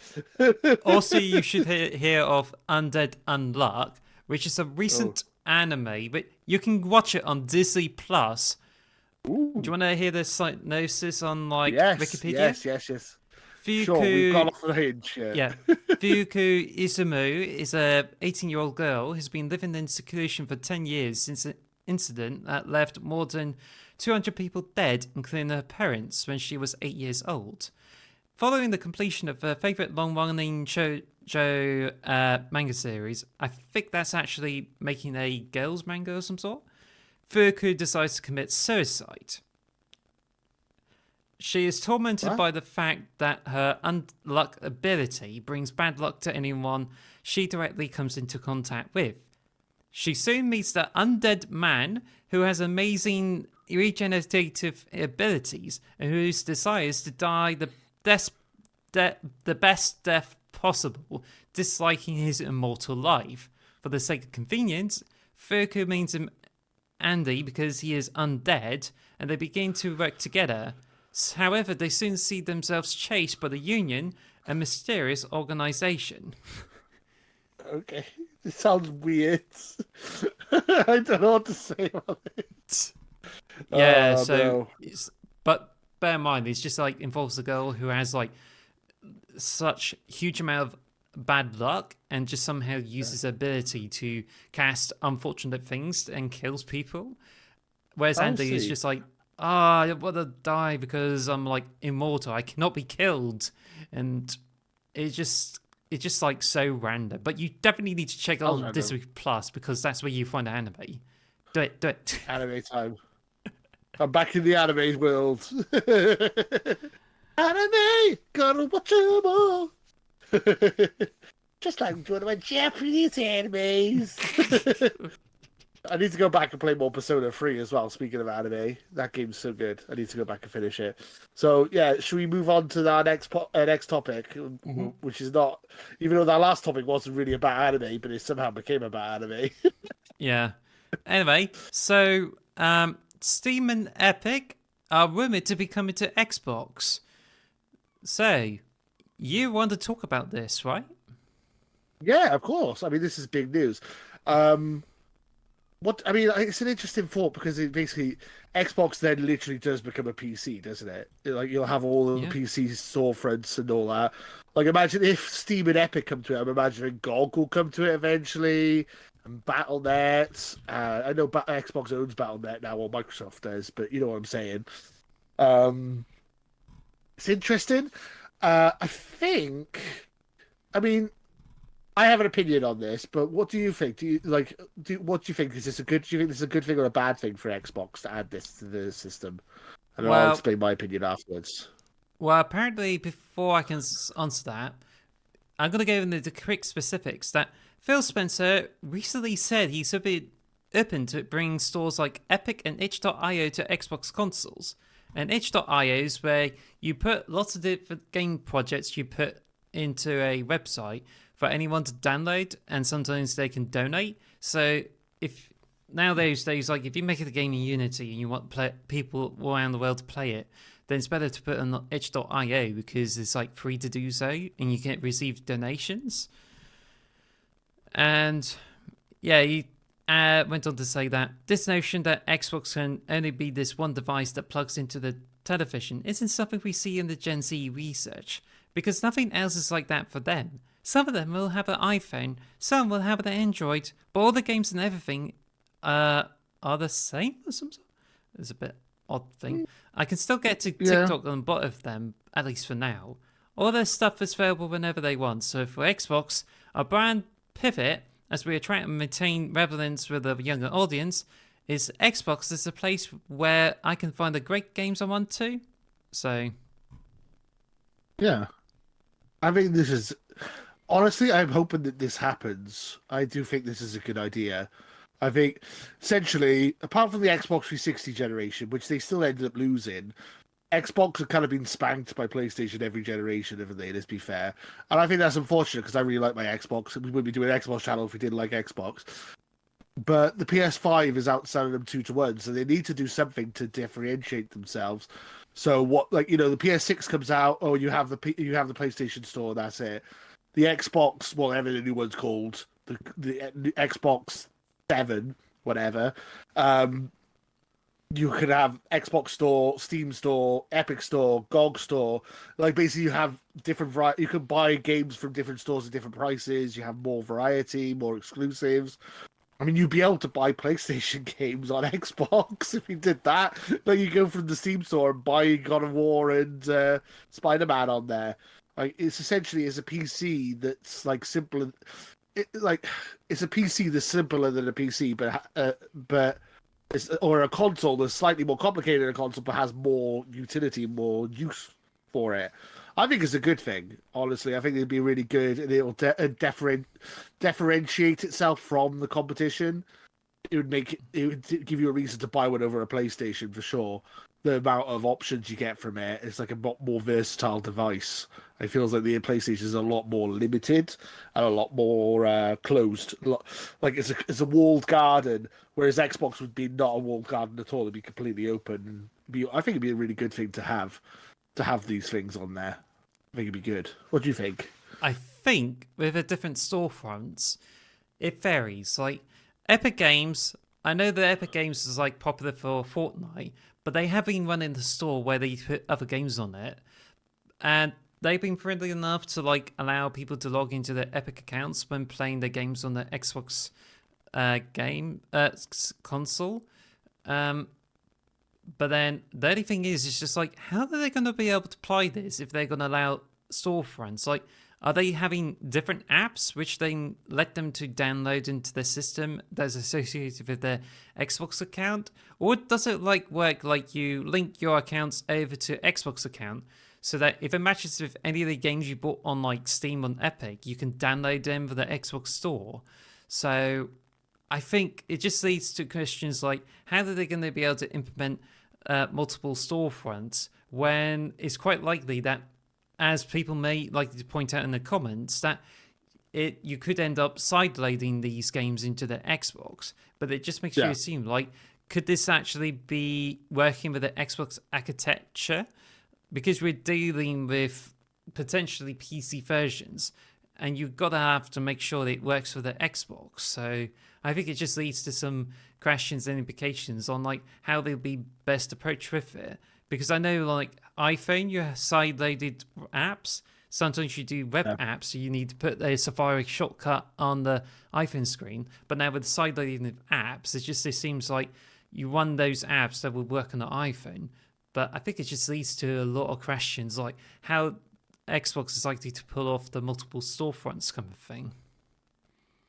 Also, you should hear of Undead Unluck, which is a Oh, recent anime, but you can watch it on Disney Plus. Do you ooh. want to hear the synopsis on like Yes, Wikipedia? yes, yes, yes. Sure, we've Fuku, gone off the hinge. Yeah. yeah, Fuku Izumu is a 18-year-old girl who's been living in seclusion for 10 years since incident that left more than 200 people dead, including her parents, when she was 8 years old. Following the completion of her favourite long-running shoujo manga series, I think that's actually making a girls' manga of some sort, Fuku decides to commit suicide. She is tormented by the fact that her unluck ability brings bad luck to anyone she directly comes into contact with. She soon meets the undead man who has amazing regenerative abilities and whose desire is to die the best death possible, disliking his immortal life. For the sake of convenience, Fuku means him Andy because he is undead, and they begin to work together. However, they soon see themselves chased by the Union, a mysterious organization. Okay, it sounds weird. I don't know what to say about it. Yeah, No. but bear in mind, it's just like involves a girl who has like such huge amount of bad luck and just somehow uses her ability to cast unfortunate things and kills people. Whereas Andy is just like, I want to die because I'm like immortal. I cannot be killed, and it's just like so random. But you definitely need to check it on Disney Plus because that's where you find anime. Do it. Anime time. I'm back in the anime world. Anime, gotta watch them all. Just like one of my Japanese animes. I need to go back and play more Persona 3 as well. Speaking of anime, that game's so good. I need to go back and finish it. So yeah, should we move on to our next topic, which is not, even though that last topic wasn't really about anime, but it somehow became about anime. Yeah. Anyway, so Steam and Epic are rumored to be coming to Xbox. So you want to talk about this, right? Yeah, of course. I mean, this is big news. It's an interesting thought because it basically Xbox then literally does become a PC, doesn't it? Like you'll have all the PC storefronts and all that. Like imagine if Steam and Epic come to it. I'm imagining GOG will come to it eventually, and BattleNet. I know Xbox owns BattleNet now, or Microsoft does, but you know what I'm saying. It's interesting. I think. I mean, I have an opinion on this, but what do you think? What do you think? Do you think this is a good thing or a bad thing for Xbox to add this to the system? And I'll explain my opinion afterwards. Well, apparently, before I can answer that, I'm going to go into the quick specifics. That Phil Spencer recently said he's a bit open to bringing stores like Epic and itch.io to Xbox consoles. And itch.io is where you put lots of different game projects you put into a website for anyone to download, and sometimes they can donate. So if nowadays like if you make a game in Unity and you want people all around the world to play it, then it's better to put on itch.io because it's like free to do so and you can receive donations. And yeah, he went on to say that this notion that Xbox can only be this one device that plugs into the television isn't something we see in the Gen Z research, because nothing else is like that for them. Some of them will have an iPhone, some will have an Android, but all the games and everything are the same or something. It's a bit odd thing. I can still get to TikTok on both of them, at least for now. All their stuff is available whenever they want. So for Xbox, our brand pivot, as we attract and maintain relevance with a younger audience, is Xbox is a place where I can find the great games I want to. So yeah, I mean, this is honestly, I'm hoping that this happens. I do think this is a good idea. I think, essentially, apart from the Xbox 360 generation, which they still ended up losing, Xbox have kind of been spanked by PlayStation every generation, haven't they? Let's be fair. And I think that's unfortunate because I really like my Xbox. We wouldn't be doing an Xbox channel if we didn't like Xbox. But the PS5 is outselling them 2-1, so they need to do something to differentiate themselves. So what, like, you know, the PS6 comes out, oh, you have the PlayStation Store, that's it. The Xbox, whatever the new one's called, the Xbox 7, whatever. You could have Xbox Store, Steam Store, Epic Store, GOG Store. Like basically, you have different you can buy games from different stores at different prices. You have more variety, more exclusives. I mean, you'd be able to buy PlayStation games on Xbox if you did that. Like you go from the Steam store and buy God of War and Spider-Man on there. Like it's essentially is a PC that's like simple. Like it's a PC that's simpler than a PC, but it's, or a console that's slightly more complicated than a console, but has more utility, more use for it. I think it's a good thing. Honestly, I think it'd be really good, and it'll differentiate itself from the competition. It would give you a reason to buy one over a PlayStation for sure. The amount of options you get from it, it's like a lot more versatile device. It feels like the PlayStation is a lot more limited and a lot more closed. Like it's a walled garden, whereas Xbox would be not a walled garden at all. It'd be completely open. I think it'd be a really good thing to have these things on there. I think it'd be good. What do you think? I think with the different storefronts, it varies. Like Epic Games, I know that Epic Games is like popular for Fortnite, but they have been running the store where they put other games on it, and they've been friendly enough to like allow people to log into their Epic accounts when playing their games on the Xbox console. Um, but then the only thing is, it's just like, how are they going to be able to play this if they're going to allow storefronts? Like, are they having different apps which they let them to download into their system that's associated with their Xbox account? Or does it like work like you link your accounts over to Xbox account so that if it matches with any of the games you bought on like Steam on Epic, you can download them for the Xbox store? So I think it just leads to questions like how are they going to be able to implement multiple storefronts when it's quite likely that, as people may like to point out in the comments, that you could end up sideloading these games into the Xbox, but it just makes you assume like, could this actually be working with the Xbox architecture? Because we're dealing with potentially PC versions, and you've got to have to make sure that it works for the Xbox. So I think it just leads to some questions and implications on like how they'll be best approached with it. Because I know like iPhone, you have side-loaded apps. Sometimes you do web apps, so you need to put a Safari shortcut on the iPhone screen. But now with side-loaded apps, it seems like you run those apps that will work on the iPhone. But I think it just leads to a lot of questions like how Xbox is likely to pull off the multiple storefronts kind of thing.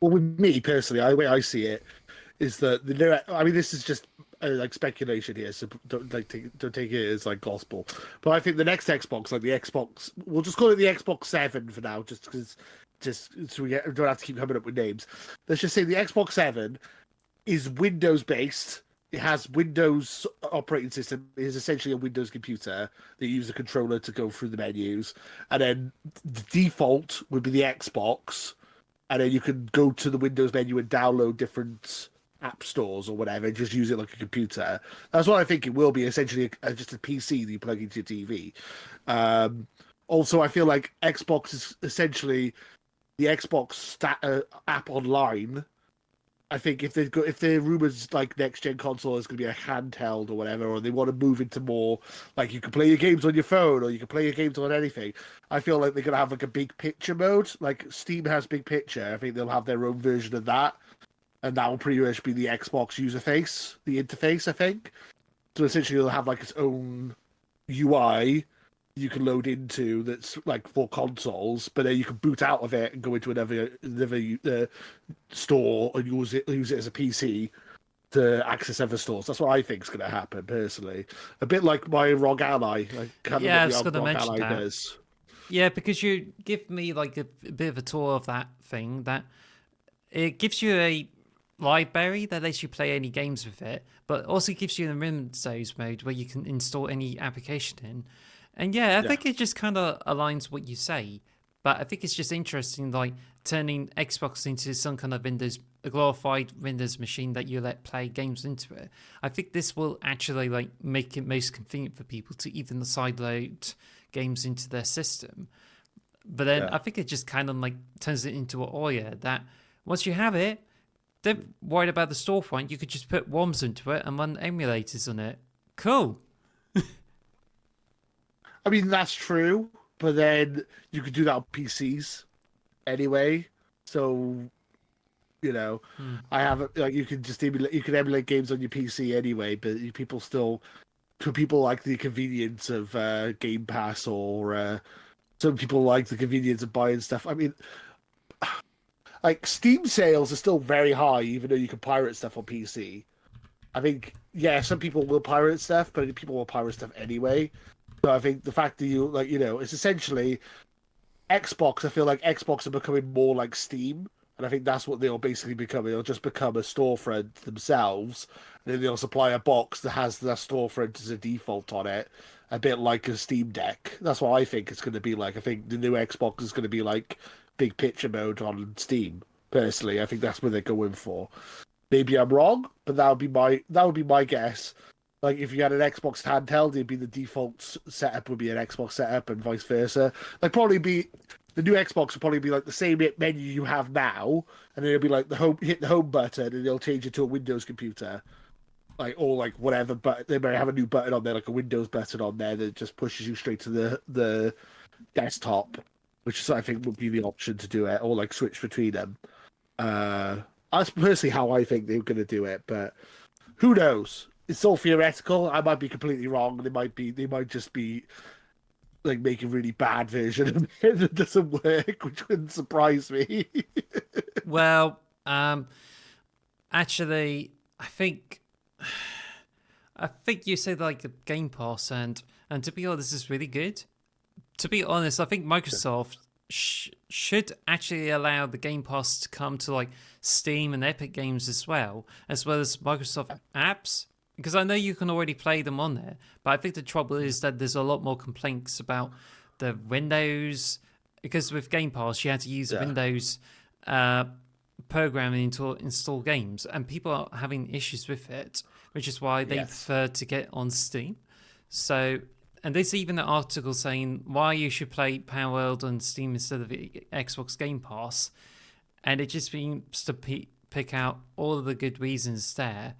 Well, with me personally, the way I see it is that the new. I mean, this is just like speculation here, so don't take it as like gospel. But I think the next Xbox, like the Xbox, we'll just call it the Xbox 7 for now, just because, just so don't have to keep coming up with names. Let's just say the Xbox 7 is Windows based. It has Windows operating system. It is essentially a Windows computer that you use a controller to go through the menus, and then the default would be the Xbox, and then you can go to the Windows menu and download different app stores or whatever, and just use it like a computer. That's what I think it will be, essentially just a PC that you plug into your TV. Also, I feel like Xbox is essentially the Xbox app online. I think if the rumors like next gen console is going to be a handheld or whatever, or they want to move into more like you can play your games on your phone or you can play your games on anything, I feel like they're going to have like a big picture mode. Like Steam has big picture. I think they'll have their own version of that, and that will pretty much be the Xbox user face, the interface. I think so. Essentially, it'll have like its own UI you can load into that's like for consoles, but then you can boot out of it and go into another store and use it as a PC to access other stores. That's what I think is going to happen personally. A bit like my ROG Ally, like kind Yeah, I of was what going the to ROG mention Ally that. does. Yeah, because you give me like a bit of a tour of that thing that it gives you a library that lets you play any games with it, but also gives you the Windows mode where you can install any application in. And yeah, I Yeah, think it just kind of aligns what you say. But I think it's just interesting, like turning Xbox into some kind of Windows, a glorified Windows machine that you let play games into it. I think this will actually like make it most convenient for people to even sideload games into their system. But then yeah. I think it just kind of like turns it into an Oya that once you have it, don't worry about the storefront. You could just put WOMs into it and run emulators on it. Cool. I mean that's true, but then you could do that on PCs anyway. So You know, Hmm. I have like you can just emulate, you can emulate games on your PC anyway, but people still, people like the convenience of Game Pass, or some people like the convenience of buying stuff. I mean, like Steam sales are still very high, even though you can pirate stuff on PC. I think, yeah, some people will pirate stuff, but people will pirate stuff anyway. So I think the fact that you like, it's essentially Xbox. I feel like Xbox are becoming more like Steam, and I think that's what they'll basically become. They'll just become a storefront themselves, and then they'll supply a box that has their storefront as a default on it, a bit like a Steam Deck. That's what I think it's going to be like. I think the new Xbox is going to be like big picture mode on Steam. Personally, I think that's what they're going for. Maybe I'm wrong, but that would be my guess. Like if you had an Xbox handheld, it'd be the default setup would be an Xbox setup, and vice versa. Like probably be the new Xbox would probably be like the same menu you have now, and then it'll be like hit the home button, and they'll change it to a Windows computer, like or like whatever. But they may have a new button on there, like a Windows button on there that just pushes you straight to the desktop, which is I think would be the option to do it, or like switch between them. That's personally how I think they're going to do it, but who knows? It's all theoretical. I might be completely wrong. They might just be like making a really bad version of it that doesn't work, which wouldn't surprise me. Well, actually, I think you said like the Game Pass, and to be honest, this is really good. To be honest, I think Microsoft should actually allow the Game Pass to come to like Steam and Epic Games as well as Microsoft apps. Because I know you can already play them on there, but I think the trouble is that there's a lot more complaints about the Windows. Because with Game Pass, you had to use Windows programming to install games, and people are having issues with it, which is why they prefer to get on Steam. So, and there's even an article saying why you should play Power World on Steam instead of Xbox Game Pass, and it just seems to pick out all of the good reasons there.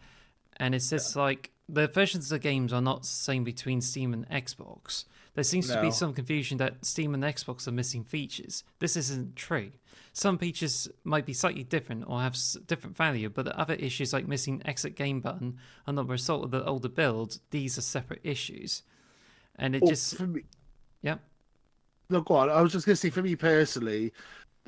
And it's just like the versions of the games are not the same between Steam and Xbox. There seems to be some confusion that Steam and Xbox are missing features. This isn't true. Some features might be slightly different or have different value, but the other issues like missing exit game button are not a result of the older build. These are separate issues. And it just... For me, yeah. no, go on. I was just going to say, for me personally,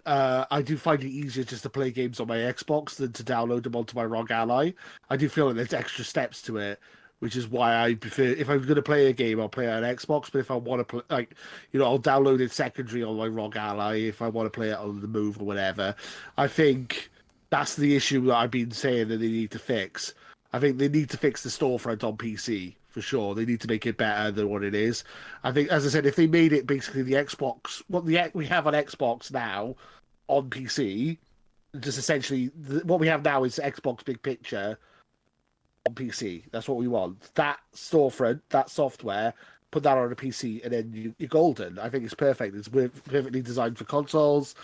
I do find it easier just to play games on my Xbox than to download them onto my ROG Ally. I do feel like there's extra steps to it, which is why I prefer, if I'm going to play a game, I'll play it on Xbox. But if I want to play, like, I'll download it secondary on my ROG Ally if I want to play it on the move or whatever. I think that's the issue that I've been saying that they need to fix. I think they need to fix the storefront on PC. For sure, they need to make it better than what it is. I think, as I said, if they made it basically the Xbox, what we have on Xbox now on PC, just essentially what we have now is Xbox Big Picture on PC. That's what we want. That storefront, that software, put that on a PC, and then you're golden. I think it's perfect. It's perfectly designed for consoles.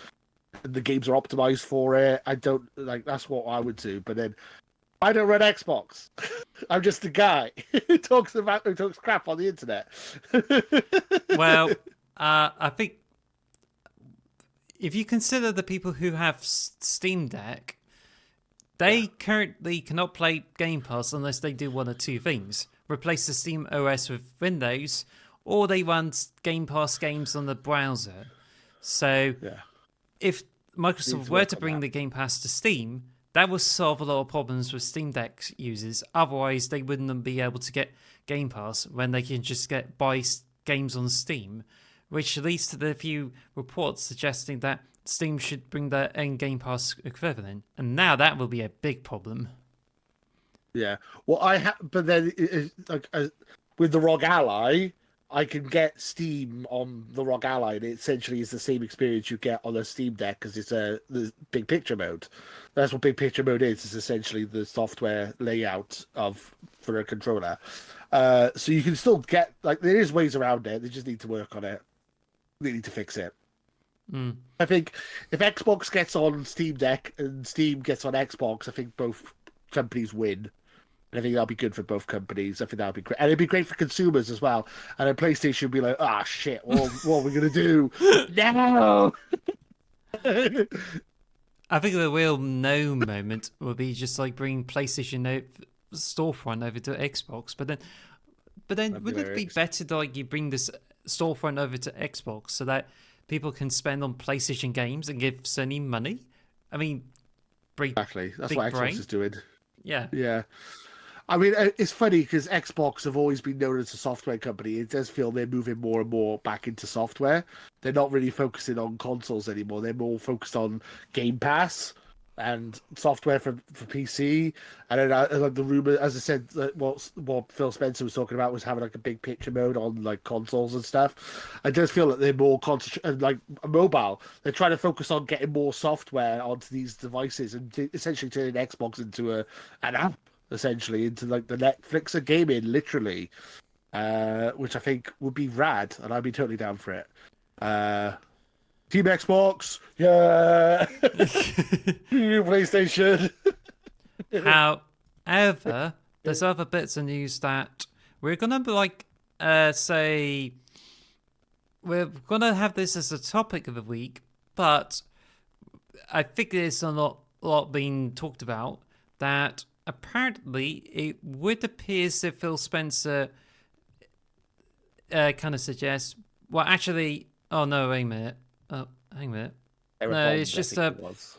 And the games are optimized for it. I don't like. That's what I would do. But then I don't run Xbox. I'm just a guy who talks crap on the internet. Well, I think if you consider the people who have Steam Deck, they currently cannot play Game Pass unless they do one of two things: replace the Steam OS with Windows, or they run Game Pass games on the browser. So, if Microsoft were to bring the Game Pass to Steam, that will solve a lot of problems with Steam Deck users. Otherwise, they wouldn't be able to get Game Pass when they can just buy games on Steam, which leads to the few reports suggesting that Steam should bring their own Game Pass equivalent. And now that will be a big problem. Yeah. Well, but then with the ROG Ally, I can get Steam on the ROG Ally, and it essentially is the same experience you get on a Steam Deck because it's the big picture mode. That's what big picture mode is. It's essentially the software layout for a controller. So you can still get, like, there is ways around it. They just need to work on it. They need to fix it. I think if Xbox gets on Steam Deck and Steam gets on Xbox, I think both companies win. And I think that'll be good for both companies. I think that'll be great. And it'd be great for consumers as well. And then PlayStation would be like, shit, what are we going to do? No! I think the real no moment will be just like bringing PlayStation storefront over to Xbox, but then That'd be wouldn't it be hilarious. better to like you bring this storefront over to Xbox so that people can spend on PlayStation games and give Sony money? I mean, big Exactly. That's big what Xbox brain. is doing. Yeah. Yeah. I mean, it's funny because Xbox have always been known as a software company. It does feel they're moving more and more back into software. They're not really focusing on consoles anymore. They're more focused on Game Pass and software for PC. And then like the rumor, as I said, what Phil Spencer was talking about was having like a big picture mode on like consoles and stuff. I just feel that they're more concentrated, like mobile. They're trying to focus on getting more software onto these devices and essentially turning Xbox into an app essentially into like the Netflix of gaming, literally, which I think would be rad, and I'd be totally down for it. Uh, Team Xbox, yeah, PlayStation. However, there's other bits of news that we're gonna be like say we're gonna have this as a topic of the week, but I think there's a lot being talked about that apparently it would appear as if Phil Spencer kind of suggests. Well, actually, oh no, wait a minute. Oh, hang a minute. Eric No, it's Bond, I just think it was.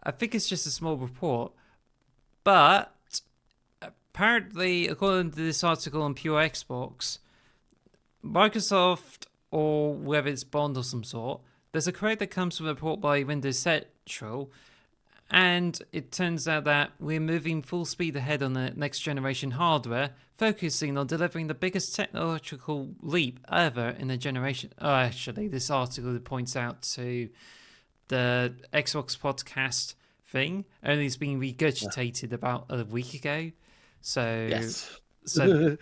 I think it's just a small report, but apparently, according to this article on Pure Xbox, Microsoft or whether it's Bond or some sort, there's a quote that comes from a report by Windows Central. And it turns out that we're moving full speed ahead on the next generation hardware, focusing on delivering the biggest technological leap ever in a generation. Oh, actually, this article points out to the Xbox podcast thing, only it's been regurgitated about a week ago. So, Yes. so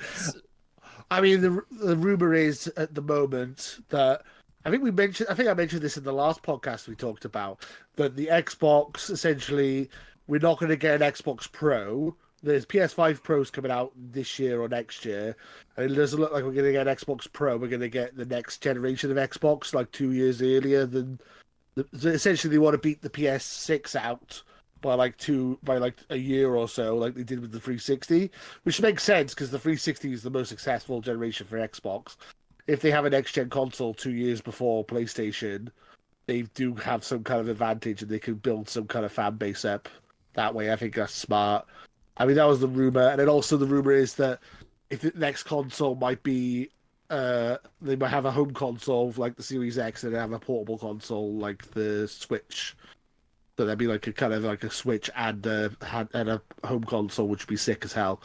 I mean, the rumor is at the moment that I think I mentioned this in the last podcast we talked about that the Xbox essentially we're not going to get an Xbox Pro. There's PS5 Pros coming out this year or next year, and it doesn't look like we're going to get an Xbox Pro. We're going to get the next generation of Xbox like 2 years earlier than. So essentially, they want to beat the PS6 out by like a year or so, like they did with the 360, which makes sense because the 360 is the most successful generation for Xbox. If they have a next gen console 2 years before PlayStation, they do have some kind of advantage and they can build some kind of fan base up that way. I think that's smart. I mean, that was the rumor, and then also the rumor is that if the next console might be, they might have a home console like the Series X, and they have a portable console like the Switch. So there'd be like a kind of like a Switch and a home console, which would be sick as hell.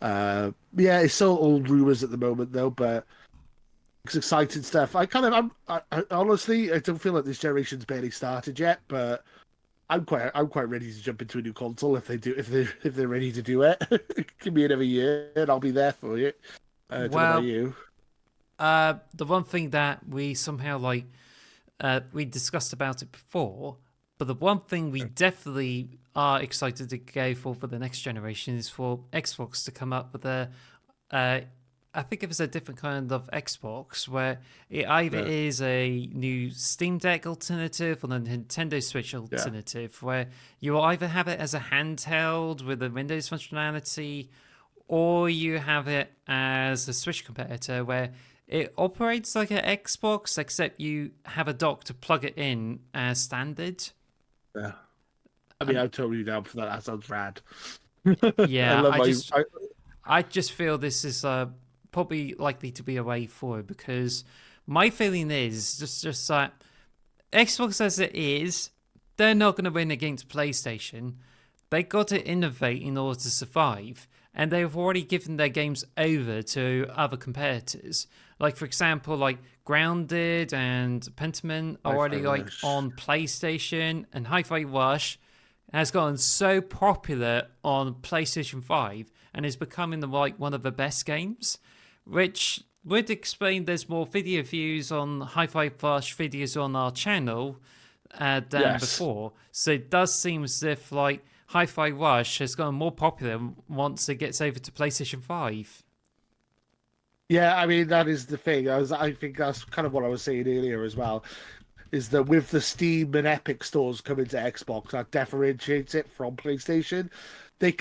Yeah, it's still all rumors at the moment though, but it's exciting stuff. I honestly, I don't feel like this generation's barely started yet, but I'm quite ready to jump into a new console if they're ready to do it. Give me another year and I'll be there for you. Don't know about well, you. the one thing that we somehow like we discussed about it before, but the one thing we definitely are excited to go for the next generation is for Xbox to come up with uh, I think it was a different kind of Xbox where it either Yeah. is a new Steam Deck alternative or the Nintendo Switch alternative, where you either have it as a handheld with the Windows functionality, or you have it as a Switch competitor where it operates like an Xbox, except you have a dock to plug it in as standard. Yeah. I mean, And I'm totally down for that. That sounds rad. I yeah, love I my. just I just feel this is probably likely to be a way forward because my feeling is just that Xbox as it is, they're not going to win against PlayStation. They got to innovate in order to survive, and they've already given their games over to other competitors. Like for example, like Grounded and Pentiment are Hi-Fi already like Rush. on PlayStation, and Hi-Fi Rush has gotten so popular on PlayStation 5 and is becoming like one of the best games, which would explain there's more video views on Hi-Fi Rush videos on our channel than Yes. before. So it does seem as if like Hi-Fi Rush has gotten more popular once it gets over to PlayStation 5. Yeah, I mean that is the thing. I think that's kind of what I was saying earlier as well. is that with the Steam and Epic stores coming to Xbox, that differentiates it from PlayStation. They,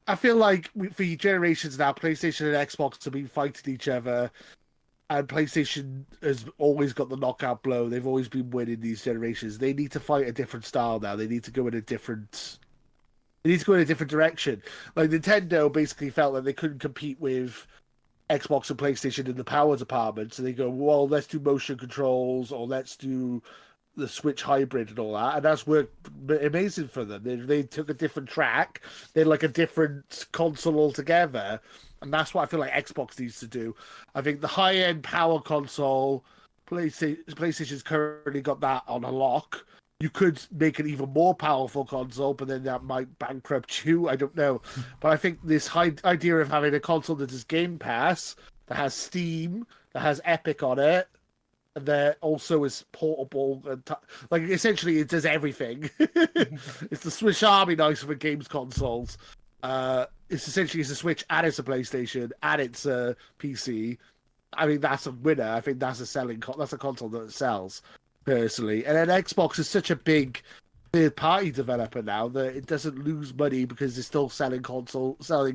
I feel like for generations now, PlayStation and Xbox have been fighting each other, and PlayStation has always got the knockout blow. They've always been winning these generations. They need to fight a different style now. They need to go in a different. They need to go in a different direction. Like Nintendo basically felt like they couldn't compete with Xbox and PlayStation in the power department, so they go, well, let's do motion controls or let's do the Switch hybrid and all that, and that's worked amazing for them. They took a different track. They're like a different console altogether, and that's what I feel like Xbox needs to do. I think the high end power console, PlayStation's currently got that on a lock. You could make an even more powerful console, but then that might bankrupt you. I don't know, but I think this idea of having a console that is Game Pass, that has Steam, that has Epic on it, that also is portable and like essentially it does everything. It's the Swiss Army knife for games consoles. It's a Switch and it's a PlayStation and it's a PC. I mean that's a winner. I think that's that's a console that sells personally. And then Xbox is such a big third party developer now that it doesn't lose money because they're still selling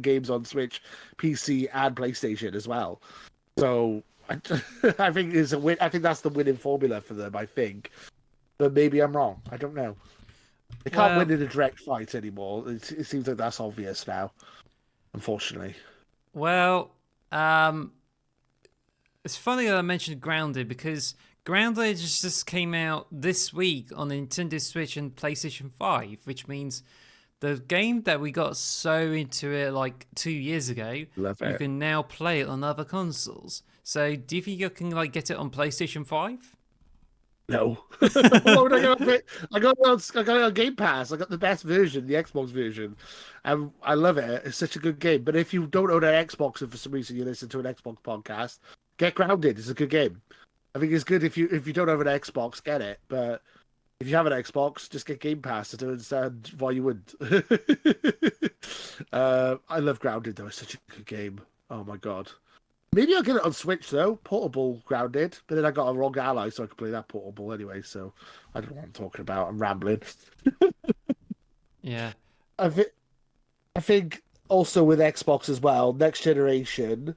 games on Switch, PC, and PlayStation as well. So I think it's a win. I think that's the winning formula for them. I think, but maybe I'm wrong. I don't know. They can't win in a direct fight anymore. It seems like that's obvious now. Unfortunately. Well, it's funny that I mentioned Grounded because Grounded just came out this week on the Nintendo Switch and PlayStation 5, which means the game that we got so into it like 2 years ago, you can now play it on other consoles. So do you think you can like get it on PlayStation 5? No. Why would I go on? I got it on Game Pass. I got the best version, the Xbox version. And I love it. It's such a good game. But if you don't own an Xbox and for some reason you listen to an Xbox podcast, get Grounded. It's a good game. I think it's good if you don't have an Xbox, get it. But if you have an Xbox, just get Game Pass. I don't understand why you wouldn't. I love Grounded though. It's such a good game. Oh my god. Maybe I'll get it on Switch though, portable Grounded. But then I got a wrong ally, so I can play that portable anyway. So I don't know what I'm talking about. I'm rambling. Yeah. I think also with Xbox as well, next generation.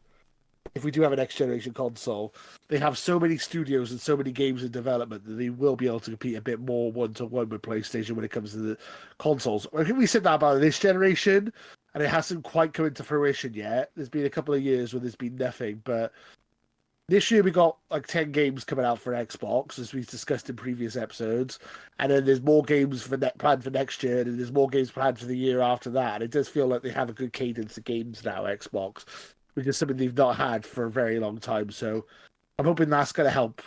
If we do have a next generation console, they have so many studios and so many games in development that they will be able to compete a bit more one-to-one with PlayStation when it comes to the consoles. I think we said that about this generation, and it hasn't quite come into fruition yet. There's been a couple of years where there's been nothing, but this year we got like 10 games coming out for Xbox, as we've discussed in previous episodes, and then there's more games planned for next year, and there's more games planned for the year after that. And it does feel like they have a good cadence of games now, Xbox, which is something they've not had for a very long time. So I'm hoping that's going to help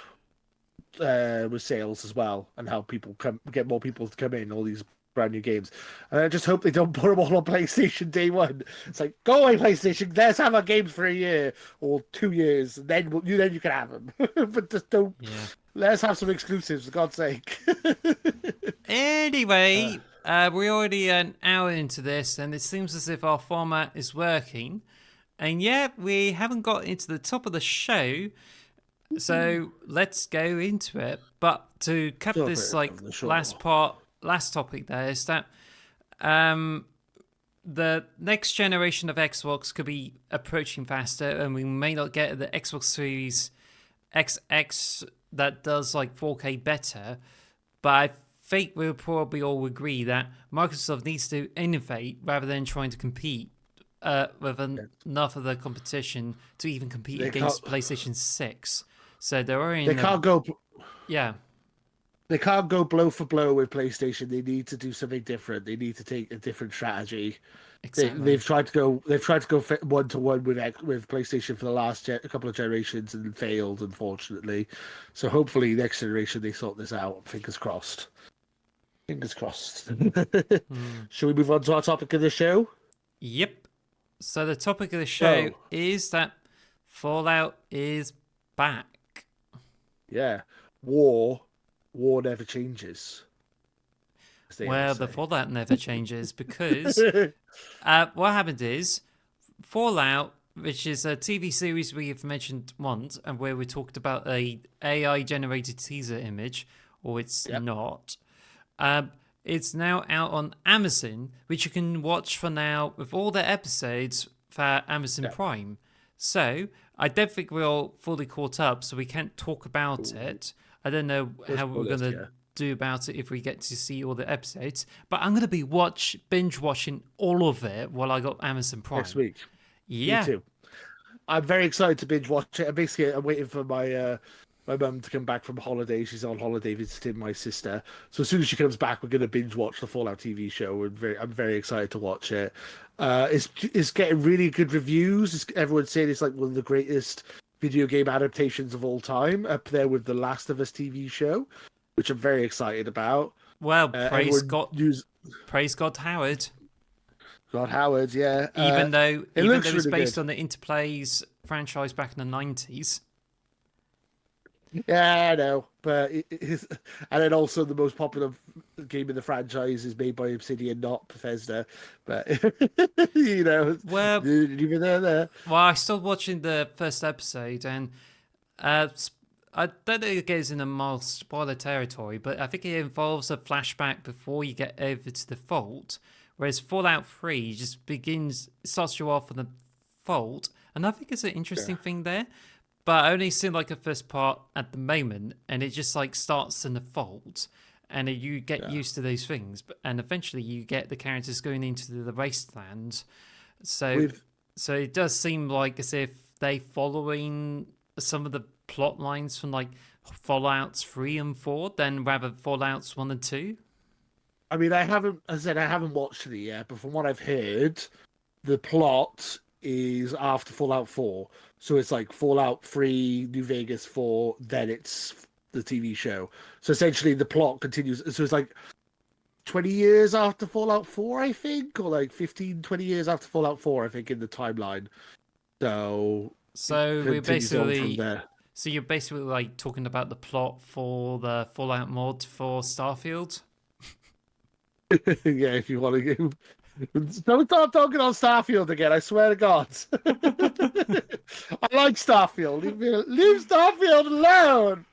with sales as well and help people get more people to come in, all these brand new games. And I just hope they don't put them all on PlayStation day one. It's like, go away, PlayStation. Let's have our games for a year or 2 years, and then you can have them. But just don't. Yeah. Let's have some exclusives, for God's sake. Anyway, we're already an hour into this, and it seems as if our format is working. And yet we haven't got into the top of the show, so let's go into it. But to cut this like last topic there is that the next generation of Xbox could be approaching faster, and we may not get the Xbox Series XX that does like 4K better. But I think we'll probably all agree that Microsoft needs to innovate rather than trying to compete with enough of the competition to even compete against PlayStation 6. So they can't go. Yeah. They can't go blow for blow with PlayStation. They need to do something different. They need to take a different strategy. Exactly. They've tried to go one to one with PlayStation for the last couple of generations and failed, unfortunately. So hopefully next generation they sort this out. Fingers crossed. Fingers crossed. Shall we move on to our topic of the show? Yep. So the topic of the show is that Fallout is back. Yeah. War never changes. Well, the Fallout never changes because what happened is Fallout, which is a TV series we have mentioned once and where we talked about a AI-generated teaser image, or it's Yep. not. Um, it's now out on Amazon, which you can watch for now with all the episodes for Amazon Yep. Prime. So I don't think we're all fully caught up, so we can't talk about Ooh, it. I don't know no how we're spoilers, gonna yeah. do about it if we get to see all the episodes. But I'm gonna be binge watching all of it while I got Amazon Next Prime. week. Me Yeah. too. I'm very excited to binge watch it. Basically, I'm waiting for my mum to come back from holiday. She's on holiday visiting my sister. So as soon as she comes back, we're going to binge watch the Fallout TV show. I'm very excited to watch it. It's getting really good reviews. Everyone's saying it's like one of the greatest video game adaptations of all time, up there with the Last of Us TV show, which I'm very excited about. Well, Everyone use Praise God, Howard. God Howard, yeah. It Even looks though it's really based good. on the Interplays franchise back in the 90s. Yeah, I know, but and then also the most popular game in the franchise is made by Obsidian, not Bethesda. But Well, even there. I started watching the first episode, and uh, I don't think it goes in a mild spoiler territory, but I think it involves a flashback before you get over to the Vault, whereas Fallout 3 just starts you off on the Vault, and I think it's an Yeah, interesting thing there. But I only seen like a first part at the moment, and it just like starts in the Vault, and you get yeah. used to those things, and eventually you get the characters going into the wasteland. So, With so it does seem like as if they following some of the plot lines from like Fallout's 3 and 4, then rather Fallout's 1 and 2. I mean, as I said, I haven't watched it yet, but from what I've heard, the plot is after Fallout 4. So it's like Fallout 3, New Vegas 4, then it's the TV show. So essentially the plot continues. So it's like 20 years after Fallout 4, I think, or like 15, 20 years after Fallout 4, I think, in the timeline. So it So we're continues on from basically, there. so you're basically like talking about the plot for the Fallout mod for Starfield. Yeah, if you want to go. Don't start talking on Starfield again, I swear to God. I like Starfield. Leave Starfield alone.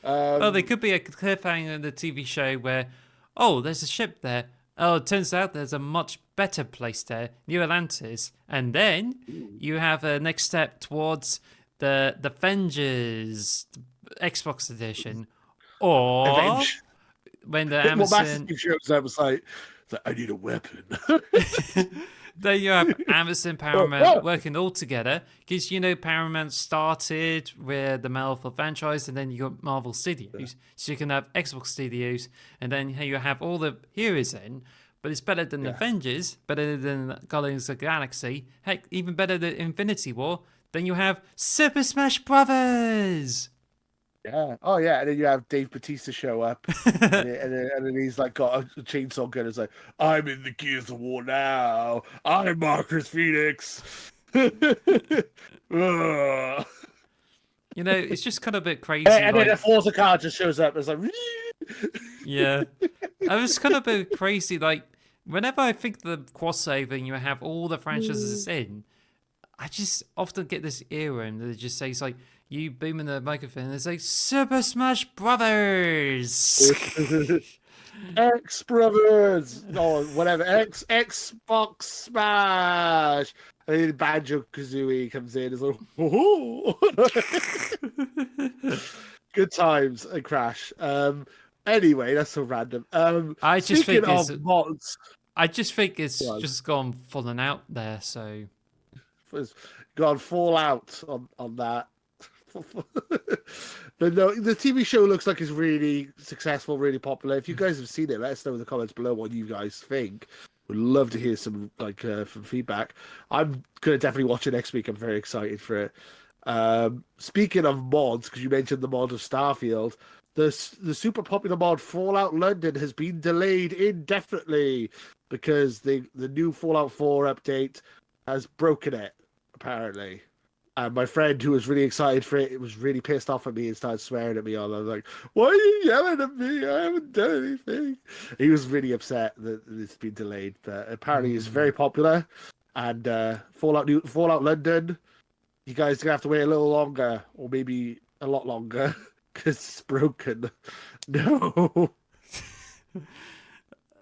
Well, there Um, could be a cliffhanger in the TV show where, oh, there's a ship there. Oh, it turns out there's a much better place there, New Atlantis. And then you have a next step towards the Avengers Xbox edition. Or Avenge. when the Well, Master Amazon Chief shows up, it's like, I need a weapon. then you have Amazon Paramount working all together because Paramount started with the Marvel franchise, and then you got Marvel Studios, so you can have Xbox Studios, and then you have all the heroes in. But it's better than Yeah. Avengers, better than Guardians of the Galaxy, heck, even better than Infinity War. Then you have Super Smash Brothers. Yeah. Oh, yeah. And then you have Dave Bautista show up, and then he's like got a chainsaw gun. It's like, I'm in the Gears of War now. I'm Marcus Phoenix. Ugh. It's just kind of a bit crazy, And then like a Forza car just shows up. It's like, yeah. I was kind of a bit crazy. Like, whenever I think the crossover and you have all the franchises in, I just often get this era and they just say, it's like, you boom in the microphone and they say, Super Smash Brothers! X Brothers or whatever. Xbox Smash. And then Banjo Kazooie comes in. It's like, oh, good times and Crash. Anyway, that's so random. I just Speaking think of mods, I just think it's well, just gone falling out there, so. has gone Fallout on that. But no, the TV show looks like it's really successful, really popular. If you guys have seen it, let us know in the comments below what you guys think. Would love to hear some from feedback. I'm gonna definitely watch it next week. I'm very excited for it. Speaking of mods, because you mentioned the mod of Starfield, the super popular mod Fallout London has been delayed indefinitely because the new Fallout 4 update has broken it apparently. And my friend, who was really excited for it, was really pissed off at me and started swearing at me. All I was like, "Why are you yelling at me? I haven't done anything." He was really upset that it's been delayed, but apparently it's very popular. And Fallout London, you guys are gonna have to wait a little longer, or maybe a lot longer, because it's broken. No.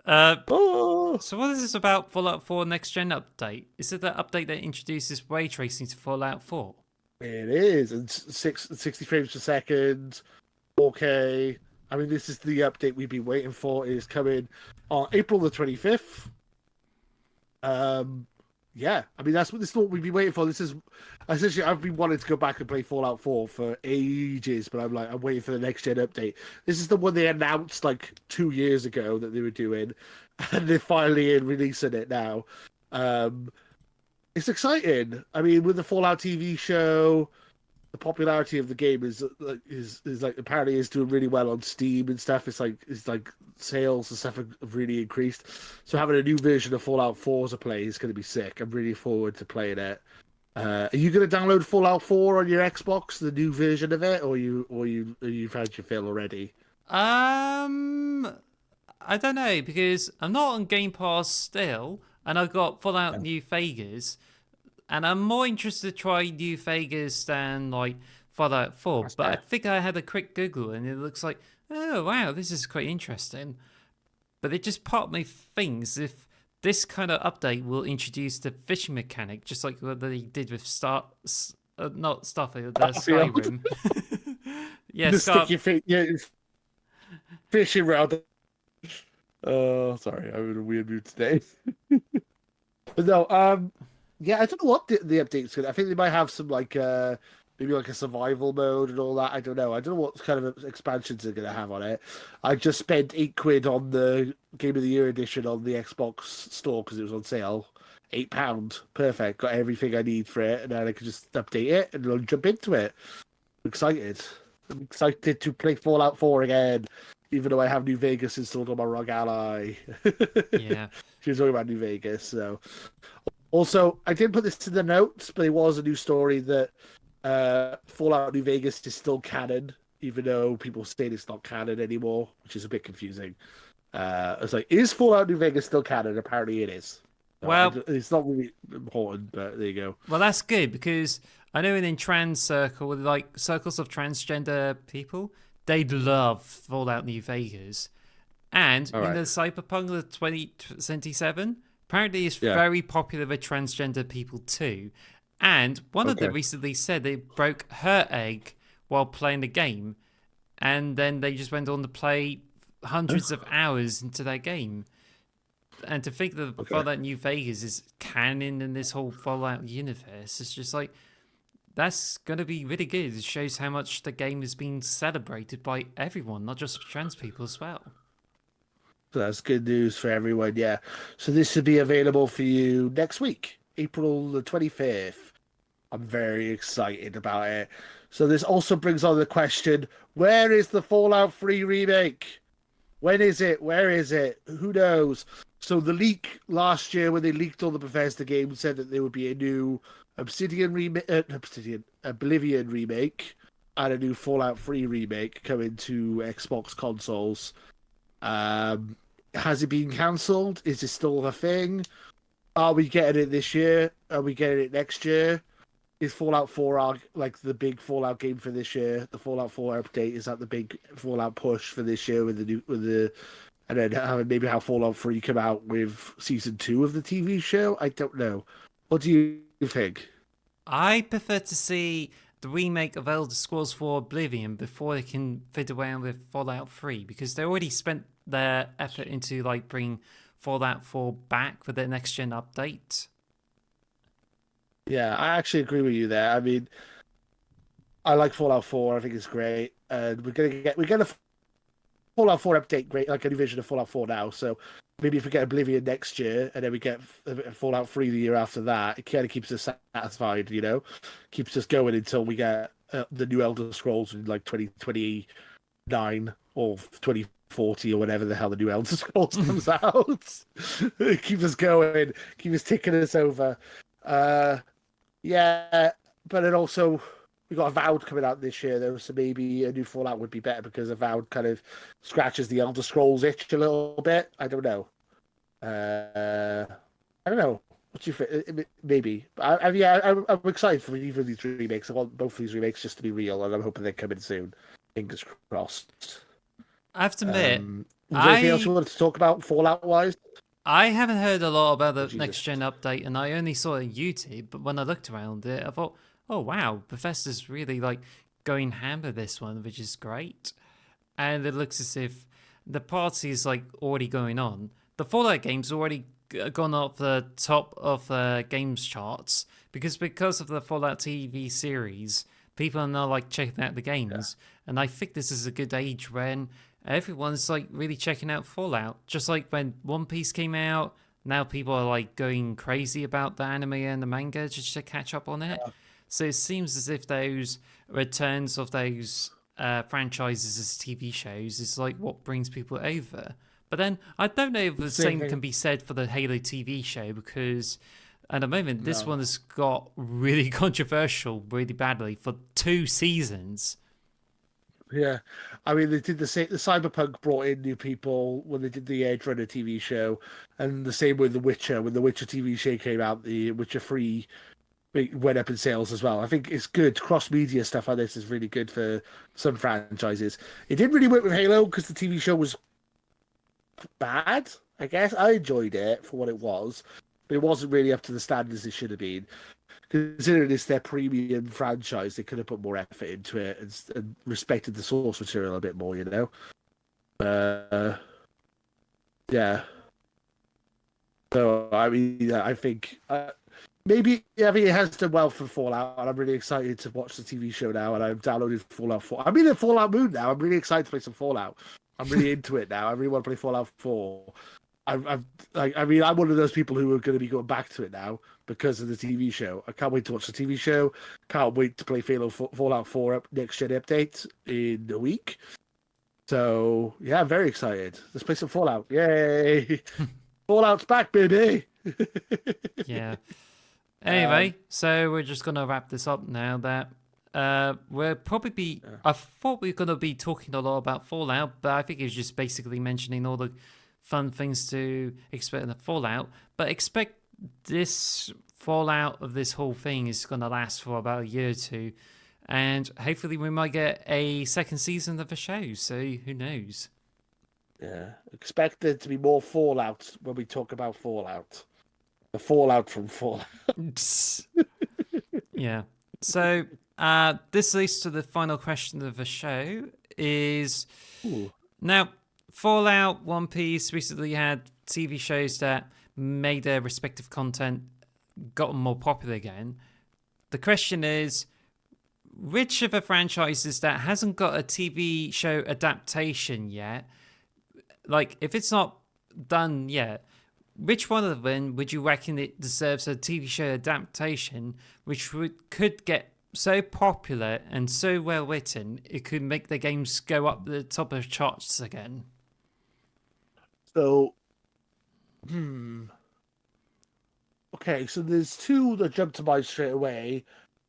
Uh, Oh, so what is this about Fallout 4 next gen update? Is it the update that introduces ray tracing to Fallout 4? it is. And 60 frames per second, 4K. I mean, this is the update we've been waiting for. It is coming on April the 25th. Um, yeah, I mean this is what we've been waiting for. This is essentially I've been wanting to go back and play Fallout 4 for ages, but I'm waiting for the next gen update. This is the one they announced like 2 years ago that they were doing, and they're finally releasing it now. Um, it's exciting. I mean, with the Fallout TV show, the popularity of the game is like apparently is doing really well on Steam and stuff. It's like sales and stuff have really increased. So having a new version of Fallout 4 to play is going to be sick. I'm really forward to playing it. Are you going to download Fallout 4 on your Xbox, the new version of it, or you've had your fill already? Um, I don't know because I'm not on Game Pass still, and I've got Fallout New Vegas, and I'm more interested to try New Vegas than like Fallout 4. That's But I fair. think I had a quick Google, and it looks like, oh wow, this is quite interesting. But it just part me thinks if this kind of update will introduce the fishing mechanic, just like what they did with not Starfield, Starfield. Skyrim. Yeah, The sticky fish, yeah, fishing rod. Oh, sorry, I'm in a weird mood today. But no, yeah, I don't know what the update's gonna. I think they might have some like maybe like a survival mode and all that. I don't know. I don't know what kind of expansions they're gonna have on it. I just spent £8 on the Game of the Year edition on the Xbox store because it was on sale. £8, perfect. Got everything I need for it, and then I can just update it and I'll jump into it. I'm excited. I'm excited to play Fallout 4 again, even though I have New Vegas installed on my ROG Ally. yeah. She was talking about New Vegas, so. Also, I didn't put this in the notes, but it was a new story that Fallout New Vegas is still canon, even though people say it's not canon anymore, which is a bit confusing. It's like, is Fallout New Vegas still canon? Apparently it is. So Well, it's not really important, but there you go. well, that's good because I know in trans circle, like circles of transgender people, they love Fallout New Vegas, and All in right. the Cyberpunk the 2077, apparently it's Yeah. very popular with transgender people too. And one of them Okay. recently said they broke her egg while playing the game, and then they just went on to play hundreds of hours into that game. And to think that Okay. Fallout New Vegas is canon in this whole Fallout universe, it's just like that's gonna be really good. It shows how much the game is being celebrated by everyone, not just trans people as well. So that's good news for everyone. Yeah. So this should be available for you next week, April the 25th. I'm very excited about it. So this also brings on the question, where is the Fallout 3 remake? When is it? Where is it? Who knows? So the leak last year when they leaked all the Bethesda games said that there would be a new Oblivion remake and a new Fallout 3 remake coming to Xbox consoles. Um, has it been cancelled? Is it still a thing? Are we getting it this year? Are we getting it next year? Is Fallout 4 like the big Fallout game for this year? The Fallout 4 update is that the big Fallout push for this year with the and then maybe how Fallout 3 come out with season 2 of the TV show? I don't know. What do you think? I prefer to see the remake of Elder Scrolls 4 Oblivion before they can fit around with Fallout 3 because they already spent their effort into like bringing Fallout 4 back for their next gen update. Yeah, I actually agree with you there. I mean, I like Fallout 4. I think it's great, and we're gonna Fallout 4 update great, like a new version of Fallout 4 now. So maybe if we get Oblivion next year, and then we get Fallout 3 the year after that, it kind of keeps us satisfied, keeps us going until we get the new Elder Scrolls in like 2029 or 2040 or whatever the hell the new Elder Scrolls comes out. Keep us going, keep us ticking us over. Uh, yeah, but it also we got Avowed coming out this year though, so maybe a new Fallout would be better because Avowed kind of scratches the Elder Scrolls itch a little bit. I don't know. I don't know. What do you think? Maybe. I'm excited for either of these remakes. I want both of these remakes just to be real, and I'm hoping they're coming soon. Fingers crossed. I have to admit, Was there anything else you I wanted to talk about Fallout wise? I haven't heard a lot about Oh, the Jesus. next gen update, and I only saw it on YouTube. But when I looked around it, I thought, oh wow, Bethesda's really like going ham with this one, which is great. And it looks as if the party is like already going on. The Fallout game's already gone up the top of the games charts because of the Fallout TV series. People are now like checking out the games, and I think this is a good age when everyone's like really checking out Fallout. Just like when One Piece came out, now people are like going crazy about the anime and the manga just to catch up on it. So it seems as if those returns of those franchises as TV shows is like what brings people over. But then I don't know if the Same same thing. can be said for the Halo TV show because at the moment this No. one has got really controversial really badly for 2 seasons. Yeah, I mean they did the same. The Cyberpunk brought in new people when they did the Edge Runner TV show, and the same with The Witcher. When The Witcher TV show came out, the Witcher 3 went up in sales as well. I think it's good. Cross media stuff like this is really good for some franchises. It didn't really work with Halo because the TV show was bad. I guess I enjoyed it for what it was, but it wasn't really up to the standards it should have been. Considering it's their premium franchise, they could have put more effort into it and respected the source material a bit more, you know? Yeah. So, I mean, I think maybe I think it has done well for Fallout, and I'm really excited to watch the TV show now, and I've downloaded Fallout 4. I'm in a Fallout mood now. I'm really excited to play some Fallout. I'm really into it now. I really want to play Fallout 4. I mean, I'm one of those people who are going to be going back to it now because of the TV show. I can't wait to watch the TV show. Can't wait to play Fallout 4 next gen update in a week. So yeah, I'm very excited. Let's play some Fallout. Yay! Fallout's back, baby. Yeah. Anyway, so we're just gonna wrap this up now. That we'll probably be. I thought we were gonna be talking a lot about Fallout, but I think it's just basically mentioning all the fun things to expect in the Fallout. But expect this Fallout of this whole thing is gonna last for about a year or two, and hopefully we might get a second season of the show. So who knows? Yeah, expect there to be more Fallout when we talk about Fallout. The Fallout from Fallout. Yeah. So this leads to the final question of the show is Ooh. now Fallout, One Piece recently had TV shows that made their respective content gotten more popular again. The question is, which of the franchises that hasn't got a TV show adaptation yet, like if it's not done yet, which one of them would you reckon it deserves a TV show adaptation, which could get so popular and so well written, it could make the games go up the top of charts again? So, okay, so there's two that jump to mind straight away,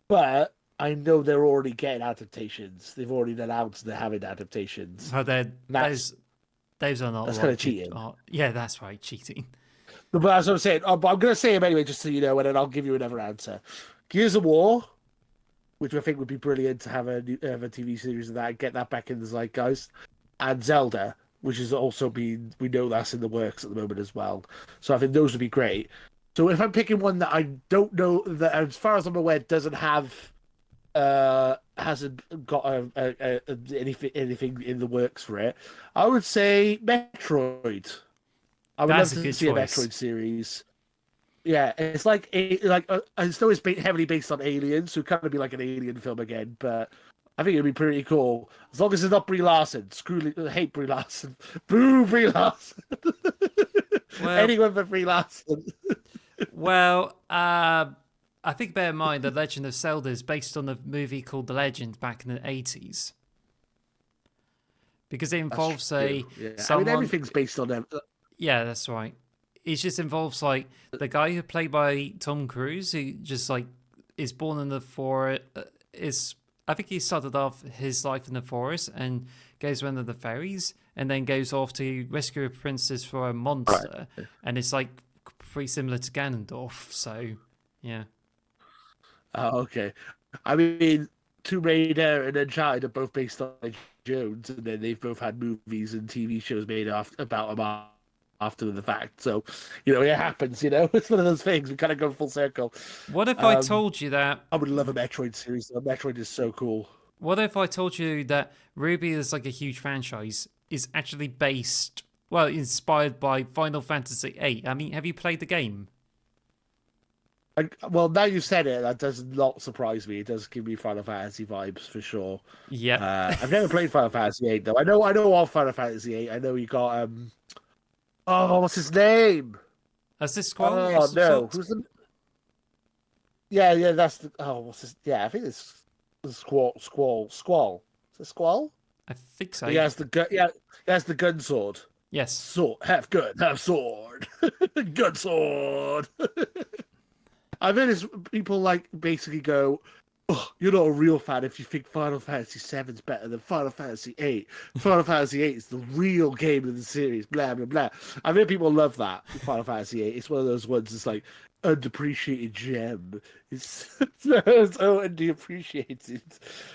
but I know they're already getting adaptations. They've already announced they're having adaptations. Oh, That's those are not that's a kind lot of cheating. yeah, that's right, cheating. But as I'm saying, I'm going to say them anyway, just so you know, and then I'll give you another answer. Gears of War, which I think would be brilliant to have a TV series of that and get that back in the zeitgeist, and Zelda, which is also been, we know that's in the works at the moment as well. So I think those would be great. So if I'm picking one that I don't know, that as far as I'm aware doesn't have, hasn't got anything in the works for it, I would say Metroid. I would That's love a to good see a choice. Metroid series. Yeah, it's like I know it's heavily based on Aliens, so it kind of be like an Alien film again. But I think it'd be pretty cool as long as it's not Brie Larson. Hate Brie Larson. Boo Brie Larson. Well, Anyone but Brie Larson. I think bear in mind the Legend of Zelda is based on a movie called The Legend back in the 80s. Because it involves Yeah. I mean, someone. everything's based on them. Yeah, that's right. It just involves like the guy who played by Tom Cruise, who just like is born in the forest. Is I think he started off his life in the forest and goes around the fairies, and then goes off to rescue a princess for a monster, and it's like pretty similar to Ganondorf. So yeah. Oh, okay. I mean, Tomb Raider and Uncharted are both based on Jones, and then they've both had movies and TV shows made about them after the fact. So, it happens. It's one of those things. We kind of go full circle. What if I Um, told you that? I would love a Metroid series. Though. Metroid is so cool. What if I told you that Ruby is like a huge franchise is actually based, well, inspired by Final Fantasy VIII? I mean, have you played the game? Well, now you said it, that does not surprise me. It does give me Final Fantasy vibes for sure. Yep. I've never played Final Fantasy VIII though. I know of Final Fantasy VIII. I know you got oh, what's his name? Is this Squall or Oh some no, sort? who's the? Yeah, that's the. Oh, what's his? Yeah, I think it's Squall. Is it Squall? I think so. He has the gun. Yeah, he has the gun sword. Yes. Sword, have gun, have sword, gun sword. I've heard this, people like basically go, "Oh, you're not a real fan if you think Final Fantasy VII's better than Final Fantasy VIII. Final Fantasy VIII is the real game of the series." Blah blah blah. I've heard people love that Final Fantasy VIII. It's one of those ones. It's like underappreciated gem. It's so underappreciated.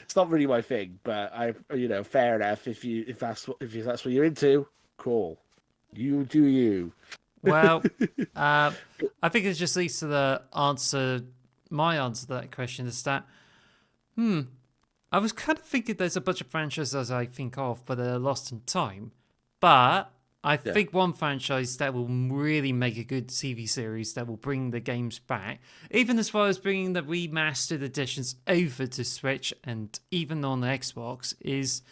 It's not really my thing, but fair enough. If that's what you're into, cool. You do you. Well, uh, I think it just leads to my answer to that question is that, I was kind of thinking there's a bunch of franchises I think of, but they're lost in time. But I Yeah. think one franchise that will really make a good TV series that will bring the games back, even as far as bringing the remastered editions over to Switch and even on the Xbox, is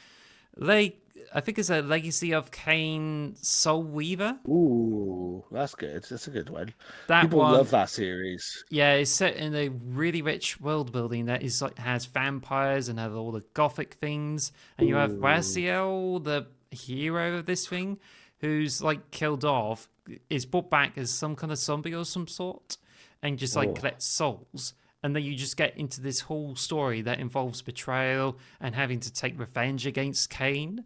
I think it's a Legacy of Kain Soul Weaver. Ooh, that's good. That's a good one. That People love one, that series. yeah, it's set in a really rich world building that is like has vampires and have all the gothic things, and you have Ooh. Raziel, the hero of this thing, who's like killed off, is brought back as some kind of zombie or some sort, and just like Oh. collects souls. And then you just get into this whole story that involves betrayal and having to take revenge against Cain.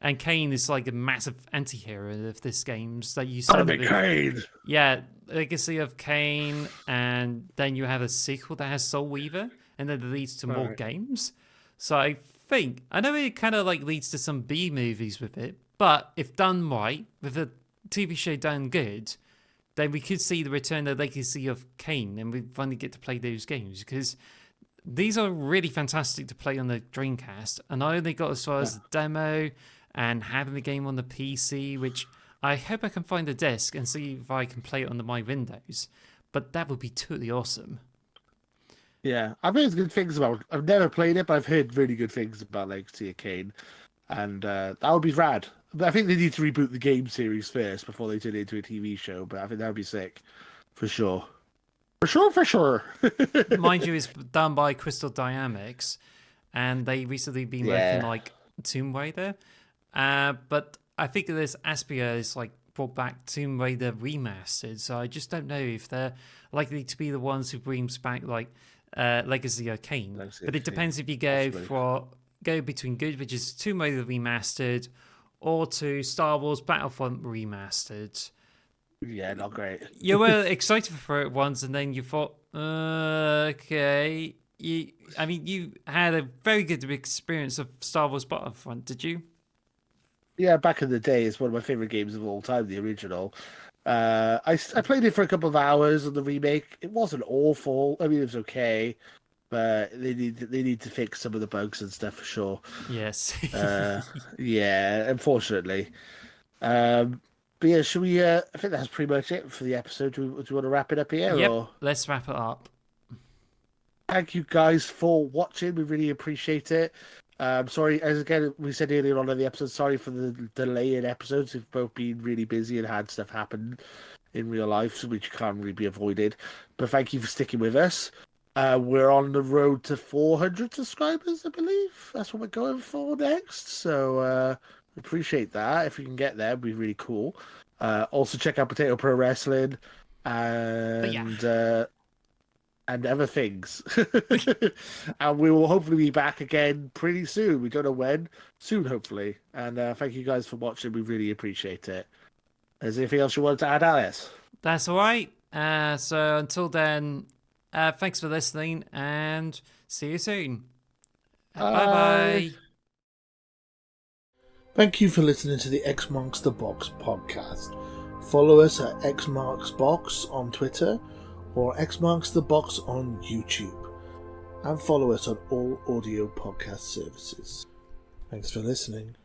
And Cain is like a massive anti-hero of this game. So you I'm start a with, Kane. yeah, Legacy of Cain, and then you have a sequel that has Soul Weaver, and then it leads to more Right. games. So I know it kind of like leads to some B movies with it, but if done right, with a TV show done good, then we could see the return of Legacy of Cain, and we finally get to play those games because these are really fantastic to play on the Dreamcast. And I only got as far Yeah. as the demo and having the game on the PC, which I hope I can find a disc and see if I can play it on my Windows. But that would be totally awesome. Yeah. I've heard good things about it. I've never played it, but I've heard really good things about Legacy of Kane. And that would be rad. But I think they need to reboot the game series first before they turn it into a TV show. But I think that would be sick. For sure. For sure, for sure. Mind you, it's done by Crystal Dynamics, and they recently been working Yeah. like Tomb Raider. But I think this Aspia is like brought back Tomb Raider remastered, so I just don't know if they're likely to be the ones who brings back like Legacy of Kain. Legacy But of it Kane. depends if you Possibly. go between good, which is Tomb Raider remastered, or to Star Wars Battlefront remastered. Yeah, not great. You were excited for it once, and then you thought, okay. I mean, you had a very good experience of Star Wars Battlefront, did you? Yeah, back in the day, it's one of my favorite games of all time, the original. I played it for a couple of hours on the remake. It wasn't awful. I mean, it was okay, but they need to fix some of the bugs and stuff for sure. Yes. Uh, yeah, unfortunately. Um, but yeah, should we? I think that's pretty much it for the episode. Do you want to wrap it up here, Yep. or? Let's wrap it up. Thank you guys for watching. We really appreciate it. Sorry, as again we said earlier on in the episode, sorry for the delay in episodes. We've both been really busy and had stuff happen in real life, which can't really be avoided. But thank you for sticking with us. We're on the road to 400 subscribers, I believe. That's what we're going for next. So appreciate that. If we can get there, it'd be really cool. Also check out Potato Pro Wrestling But yeah. and other things. And we will hopefully be back again pretty soon. We don't know when. Soon, hopefully. And thank you guys for watching. We really appreciate it. Is there anything else you wanted to add, Alice? That's all right. So until then, thanks for listening and see you soon. Bye Bye. bye. Thank you for listening to the X Marks the Box podcast. Follow us at X Marks Box on Twitter or X Marks the Box on YouTube. And follow us on all audio podcast services. Thanks for listening.